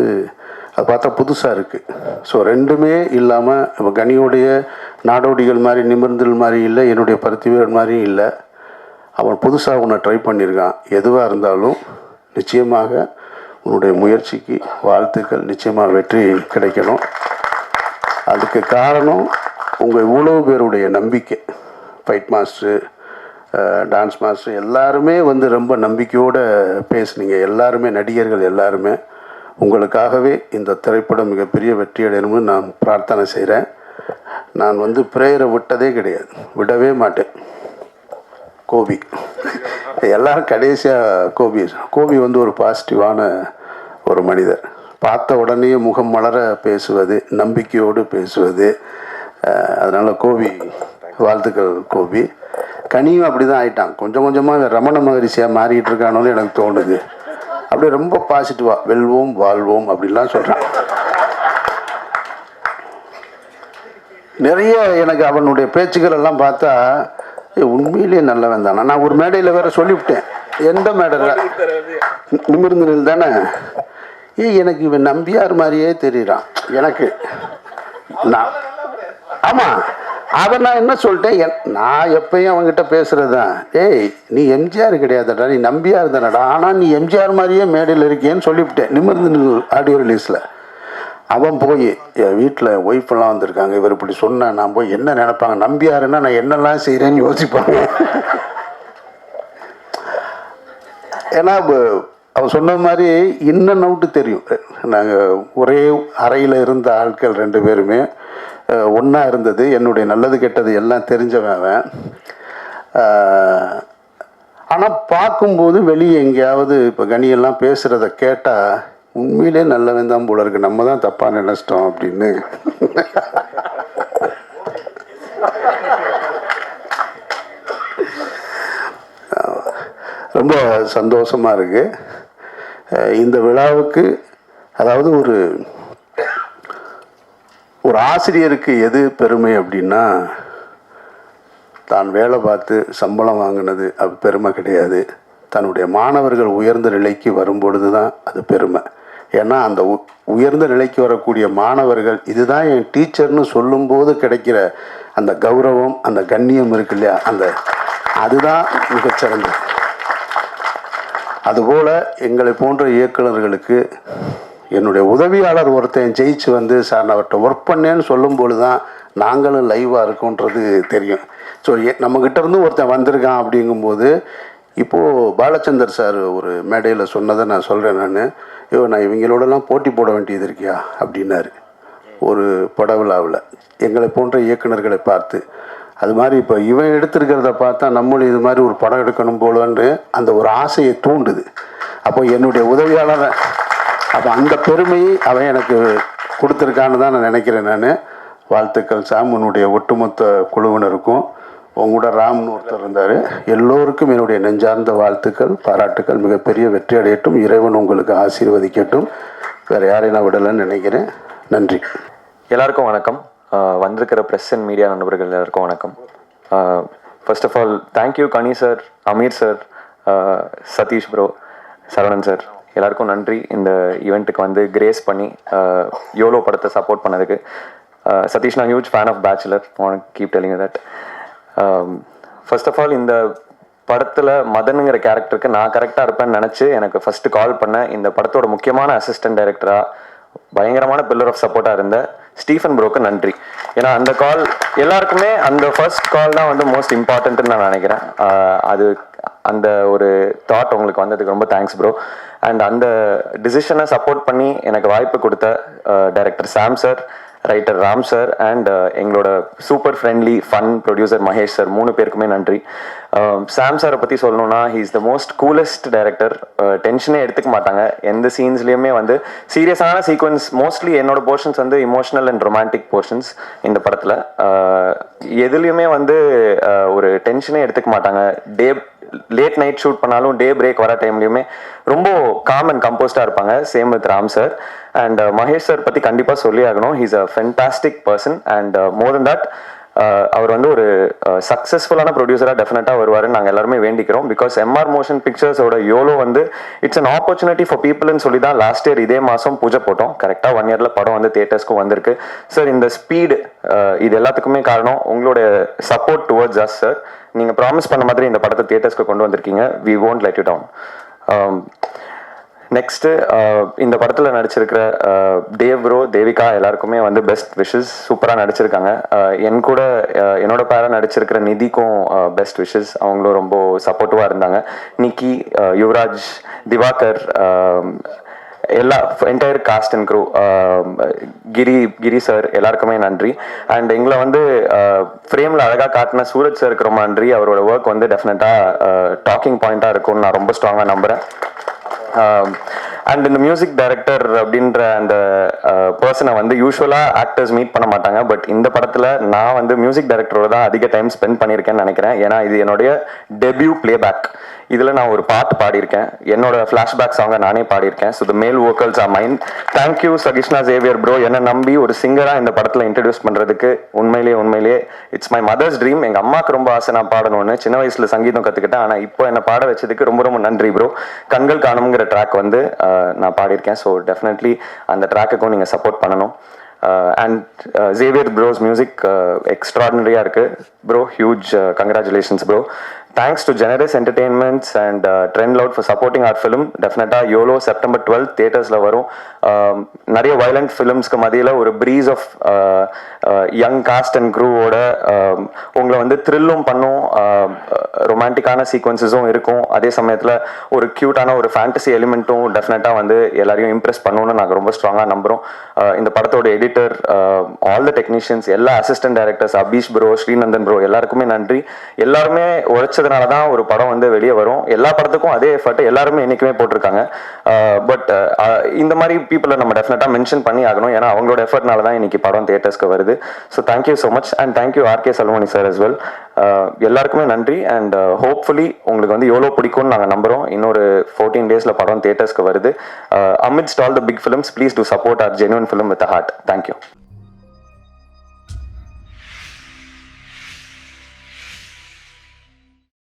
அது பார்த்தா புதுசாக இருக்குது. ஸோ 2மே இல்லாமல் இப்போ கனியோடைய நாடோடிகள் மாதிரி நிமிர்ந்தல் மாதிரி இல்லை, என்னுடைய பருத்திவீரன் மாதிரியும் இல்லை. அவன் புதுசாக உன்னை ட்ரை பண்ணியிருக்கான். எதுவாக இருந்தாலும் நிச்சயமாக உன்னுடைய முயற்சிக்கு வாழ்த்துக்கள். நிச்சயமாக வெற்றி கிடைக்கணும். அதுக்கு காரணம் உங்கள் இவ்வளோ பேருடைய நம்பிக்கை. ஃபைட் மாஸ்டரு, டான்ஸ் மாஸ்டர் எல்லாருமே வந்து ரொம்ப நம்பிக்கையோடு பேசுனீங்க. எல்லாருமே நடிகர்கள் எல்லாருமே உங்களுக்காகவே இந்த திரைப்படம் மிகப்பெரிய வெற்றி அடையணும்னு நான் பிரார்த்தனை செய்கிறேன். நான் வந்து பிரேயரை விட்டதே கிடையாது, விடவே மாட்டேன். கோபி எல்லாரும் கடைசியாக கோபி வந்து ஒரு பாசிட்டிவான ஒரு மனிதர். பார்த்த உடனே முகம் மலர பேசுவது, நம்பிக்கையோடு பேசுவது. அதனால் கோபி வாழ்த்துக்கள். கோபி கனியும் அப்படி தான் ஆயிட்டான். கொஞ்சம் கொஞ்சமாக ரமண மகரிஷியாக மாறிட்டு இருக்கானோன்னு எனக்கு தோணுது. அப்படியே ரொம்ப பாசிட்டிவாக வெல்வோம் வாழ்வோம் அப்படின்லாம் சொல்கிறான். நிறைய எனக்கு அவனுடைய பேச்சுக்கள் எல்லாம் பார்த்தா உண்மையிலேயே நல்லவன் தானே. நான் ஒரு மேடையில் வேற சொல்லிவிட்டேன். எந்த மேடையில்? நிமிர்ந்து நில் தானே. எனக்கு இவன் நம்பியார் மாதிரியே தெரியுறான் எனக்கு. நான் ஆமாம், அதை நான் என்ன சொல்லிட்டேன், நான் எப்பயும் அவங்ககிட்ட பேசுகிறது தான், நீ எம்ஜிஆர் கிடையாதுடா, நீ நம்பியார் தானடா, ஆனால் நீ எம்ஜிஆர் மாதிரியே மேடையில் இருக்கேன்னு சொல்லிவிட்டேன். நிமிர்ந்து நில் ஆடியோ ரிலீஸில். அவன் போய் என் வீட்டில் ஒய்ஃபெல்லாம் வந்திருக்காங்க, இவர் இப்படி சொன்னேன், நான் போய் என்ன நினைப்பாங்க, நம்பியாருன்னா நான் என்னெல்லாம் செய்கிறேன்னு யோசிப்பாங்க. ஏன்னா அவன் சொன்ன மாதிரி இன்னும் நவுட்டு தெரியும். நாங்கள் ஒரே அறையில் இருந்த ஆட்கள் 2 பேருமே ஒன்றா இருந்தது. என்னுடைய நல்லது கெட்டது எல்லாம் தெரிஞ்சவன். ஆனால் பார்க்கும்போது வெளியே எங்கேயாவது இப்போ கனியெல்லாம் பேசுகிறத கேட்டால் உண்மையிலே நல்லவன் தான் போல இருக்கு, நம்ம தான் தப்பாக நினச்சிட்டோம் அப்படின்னு. ரொம்ப சந்தோஷமாக இருக்குது இந்த விழாவுக்கு. அதாவது ஒரு ஆசிரியருக்கு எது பெருமை அப்படின்னா, தான் வேலை பார்த்து சம்பளம் வாங்கினது அது பெருமை கிடையாது. தன்னுடைய மாணவர்கள் உயர்ந்த நிலைக்கு வரும்பொழுது தான் அது பெருமை. ஏன்னா அந்த உயர்ந்த நிலைக்கு வரக்கூடிய மாணவர்கள் இதுதான் என் டீச்சர்னு சொல்லும்போது கிடைக்கிற அந்த கௌரவம், அந்த கண்ணியம் இருக்கு இல்லையா, அதுதான் மிகச்சிறந்தது. அதுபோல் எங்களை போன்ற இயக்குநர்களுக்கு என்னுடைய உதவியாளர் ஒருத்தன் ஜெயிச்சு வந்து சார் நான் அவர்கிட்ட ஒர்க் பண்ணேன்னு சொல்லும்போது தான் நாங்களும் லைவாக இருக்கோன்றது தெரியும். ஸோ நம்மக்கிட்ட இருந்து ஒருத்தன் வந்திருக்கான் அப்படிங்கும்போது, இப்போது பாலச்சந்தர் சார் ஒரு மேடையில் சொன்னதை நான் சொல்கிறேன். நான் இவங்களோடலாம் போட்டி போட வேண்டியது இருக்கியா அப்படின்னாரு ஒரு பட விழாவில் எங்களை போன்ற இயக்குநர்களை பார்த்து. அது மாதிரி இப்போ இவன் எடுத்திருக்கிறத பார்த்தா நம்மளும் இது மாதிரி ஒரு படம் எடுக்கணும் போலன்னு அந்த ஒரு ஆசையை தூண்டுது. அப்போ என்னுடைய உதவியாளர் அப்போ அந்த பெருமையை அவன் எனக்கு கொடுத்துருக்கான்னு தான் நான் நினைக்கிறேன். நான் வாழ்த்துக்கள் சாம், உன்னுடைய ஒட்டுமொத்த குழுவினருக்கும். உங்களோட ராம்னு ஒருத்தர் இருந்தார். எல்லோருக்கும் என்னுடைய நெஞ்சார்ந்த வாழ்த்துக்கள், பாராட்டுக்கள். மிகப்பெரிய வெற்றி அடையட்டும். இறைவன் உங்களுக்கு ஆசீர்வதிக்கட்டும். வேறு யாரையும் நான் விடலைன்னு நினைக்கிறேன். நன்றி. எல்லாருக்கும் வணக்கம். வந்திருக்கிற ப்ரெஸ் அண்ட் மீடியா நண்பர்கள் எல்லாருக்கும் வணக்கம். First of all thank you Kani sir, Ameer sir, Sathish bro, Saravanan sir, எல்லாருக்கும் நன்றி. இந்த ஈவெண்ட்டுக்கு வந்து கிரேஸ் பண்ணி யோலோ படத்தை சப்போர்ட் பண்ணதுக்கு. சதீஷ், நான் huge fan of Bachelor, want keep telling that. First of all இந்த படத்தில் மதனுங்கிற கேரக்டருக்கு நான் கரெக்டாக இருப்பேன்னு நினச்சி எனக்கு ஃபஸ்ட்டு கால் பண்ண இந்த படத்தோட முக்கியமான அசிஸ்டன்ட் டைரக்டராக பயங்கரமான பில்லர் ஆஃப் சப்போர்ட்டாக இருந்த ஸ்டீஃபன் ப்ரோக்கு நன்றி. ஏன்னா அந்த கால் எல்லாருக்குமே அந்த ஃபர்ஸ்ட் கால் தான் வந்து மோஸ்ட் இம்பார்ட்டன்ட்னு நான் நினைக்கிறேன். அது அந்த ஒரு தாட் உங்களுக்கு வந்ததுக்கு ரொம்ப தேங்க்ஸ் ப்ரோ. அண்ட் அந்த டிசிஷனை சப்போர்ட் பண்ணி எனக்கு வாய்ப்பு கொடுத்த director Sam sir, writer Ram sir and எங்களோட super friendly fun producer Mahesh sir, 3 பேருக்குமே நன்றி. சாம் சாரை பற்றி சொல்லணும்னா he is the most coolest director. டென்ஷனே எடுத்துக்க மாட்டாங்க எந்த சீன்ஸ்லேயுமே. வந்து சீரியஸான சீக்வன்ஸ் மோஸ்ட்லி என்னோட போர்ஷன்ஸ் வந்து இமோஷனல் அண்ட் ரொமான்டிக் போர்ஷன்ஸ் இந்த படத்தில். எதுலேயுமே வந்து ஒரு டென்ஷனே எடுத்துக்க மாட்டாங்க. லேட் நைட் ஷூட் பண்ணாலும் டே பிரேக் வர டைம்லையுமே ரொம்ப காம் அண்ட் கம்போஸ்டாக இருப்பாங்க. Same with Ram sir. And Mahesh sir பற்றி கண்டிப்பாக சொல்லி ஆகணும். He's a fantastic person and more then that அவர் வந்து ஒரு சக்ஸஸ்ஃபுல்லான ப்ரொடியூசராக டெஃபினட்டாக வருவாருன்னு நாங்கள் எல்லாருமே வேண்டிக்கிறோம். பிகாஸ் எம்ஆர் மோஷன் பிக்சர்ஸோட யோலோ வந்து இட்ஸ் அன் ஆப்பர்ச்சுனிட்டி ஃபார் பீப்புள்னு சொல்லி தான் லாஸ்ட் இயர் இதே மாதம் பூஜை போட்டோம். கரெக்டாக 1 இயரில் படம் வந்து தியேட்டர்ஸ்க்கும் வந்திருக்கு. சார் இந்த ஸ்பீடு இது எல்லாத்துக்குமே காரணம் உங்களோட சப்போர்ட் டுவர்ட்ஸ் அஸ் சார். நீங்கள் ப்ராமிஸ் பண்ண மாதிரி இந்த படத்தை தியேட்டர்ஸ்க்கு கொண்டு வந்திருக்கீங்க. We won't let you down. Next இந்த படத்தில் நடிச்சிருக்கிற தேவ் ப்ரோ, தேவிகா எல்லாருக்குமே வந்து பெஸ்ட் விஷஸ். சூப்பராக நடிச்சிருக்காங்க. என் கூட என்னோட பேரை நடிச்சிருக்கிற நிதிக்கும் பெஸ்ட் விஷஸ். அவங்களும் ரொம்ப சப்போர்ட்டிவாக இருந்தாங்க. நிக்கி, யுவராஜ், திவாகர், எல்லா entire cast and crew, Giri sir எல்லாருக்குமே நன்றி. அண்ட் எங்களை வந்து ஃப்ரேமில் அழகாக காட்டின சூரஜ் சாருக்கு ரொம்ப நன்றி. அவரோட ஒர்க் வந்து டெஃபினட்டாக டாக்கிங் பாயிண்ட்டாக இருக்கும்னு நான் ரொம்ப ஸ்ட்ராங்காக நம்புகிறேன். அண்ட் இந்த மியூசிக் டைரக்டர் அப்படின்ற அந்த பர்சனை வந்து யூஸ்வலாக ஆக்டர்ஸ் மீட் பண்ண மாட்டாங்க. பட் இந்த படத்தில் நான் வந்து மியூசிக் டைரக்டரோட தான் அதிக டைம் ஸ்பெண்ட் பண்ணியிருக்கேன்னு நினைக்கிறேன். ஏன்னா இது என்னுடைய டெபியூ பிளேபேக். இதில் நான் ஒரு பாட்டு பாடியிருக்கேன். என்னோட ஃப்ளாஷ்பேக் சாங்கை நானே பாடியிருக்கேன். So the male vocals are mind. Thank you Sakishna Javier bro, என்னை நம்பி ஒரு சிங்கராக இந்த படத்தில் இன்ட்ரடியூஸ் பண்ணுறதுக்கு. உண்மையிலேயே இட்ஸ் மை மதர்ஸ் ட்ரீம். எங்கள் அம்மாவுக்கு ரொம்ப ஆசை நான் பாடணும்னு. சின்ன வயசில் சங்கீதம் கற்றுக்கிட்டேன். ஆனால் இப்போ என்னை பாட வச்சதுக்கு ரொம்ப ரொம்ப நன்றி ப்ரோ. கண்கள் காணுங்கிற ட்ராக் வந்து நான் பாடியிருக்கேன். ஸோ டெஃபினெட்லி அந்த ட்ராக்குக்கும் நீங்கள் சப்போர்ட் பண்ணணும். அண்ட் ஜேவியர் ப்ரோஸ் மியூசிக் எக்ஸ்ட்ராடினரியாக இருக்குது bro. Huge congratulations bro. Thanks to generous entertainments and trend loud for supporting our film. டெஃபினட்டாக யோலோ செப்டம்பர் 12 தியேட்டர்ஸில் வரும். நிறைய வயலண்ட் ஃபிலிம்ஸ்க்கு மதியில் ஒரு breeze of young cast and க்ரூவோட உங்களை வந்து த்ரில்லும் பண்ணும். ரொமான்டிக்கான சீக்வன்சஸும் இருக்கும். அதே சமயத்தில் ஒரு க்யூட்டான ஒரு ஃபேண்டசி எலிமெண்ட்டும் டெஃபினட்டாக வந்து எல்லாரையும் இம்ப்ரெஸ் பண்ணணும்னு நாங்கள் ரொம்ப ஸ்ட்ராங்காக நம்புகிறோம். இந்த படத்தோட எடிட்டர், ஆல் த டெக்னீஷியன்ஸ், எல்லா assistant directors, Abheesh bro, ஸ்ரீநந்தன் bro எல்லாருக்குமே நன்றி. எல்லாருமே உழைச்சதுனால தான் ஒரு படம் வந்து வெளியே வரும். எல்லா படத்துக்கும் அதே எஃபர்ட் எல்லாருமே என்றைக்குமே போட்டிருக்காங்க. பட் இந்த மாதிரி பீப்புளை நம்ம டெஃபினட்டாக மென்ஷன் பண்ணி ஆகணும். ஏன்னா அவங்களோட எஃபர்ட்னால தான் இன்னைக்கு படம் தியேட்டர்ஸ்க்கு வருது. So thank you so much and thank you RK Salmoni sir as well. எல்லாருக்குமே நன்றி. அண்ட் ஹோப்ஃபுல்லி உங்களுக்கு வந்து எவ்வளோ பிடிக்கும்னு நாங்கள் நம்புகிறோம். இன்னொரு 14 டேஸில் படம் தியேட்டர்ஸ்க்கு வருது. amidst all the big films, please do support our genuine film with a heart. Thank you.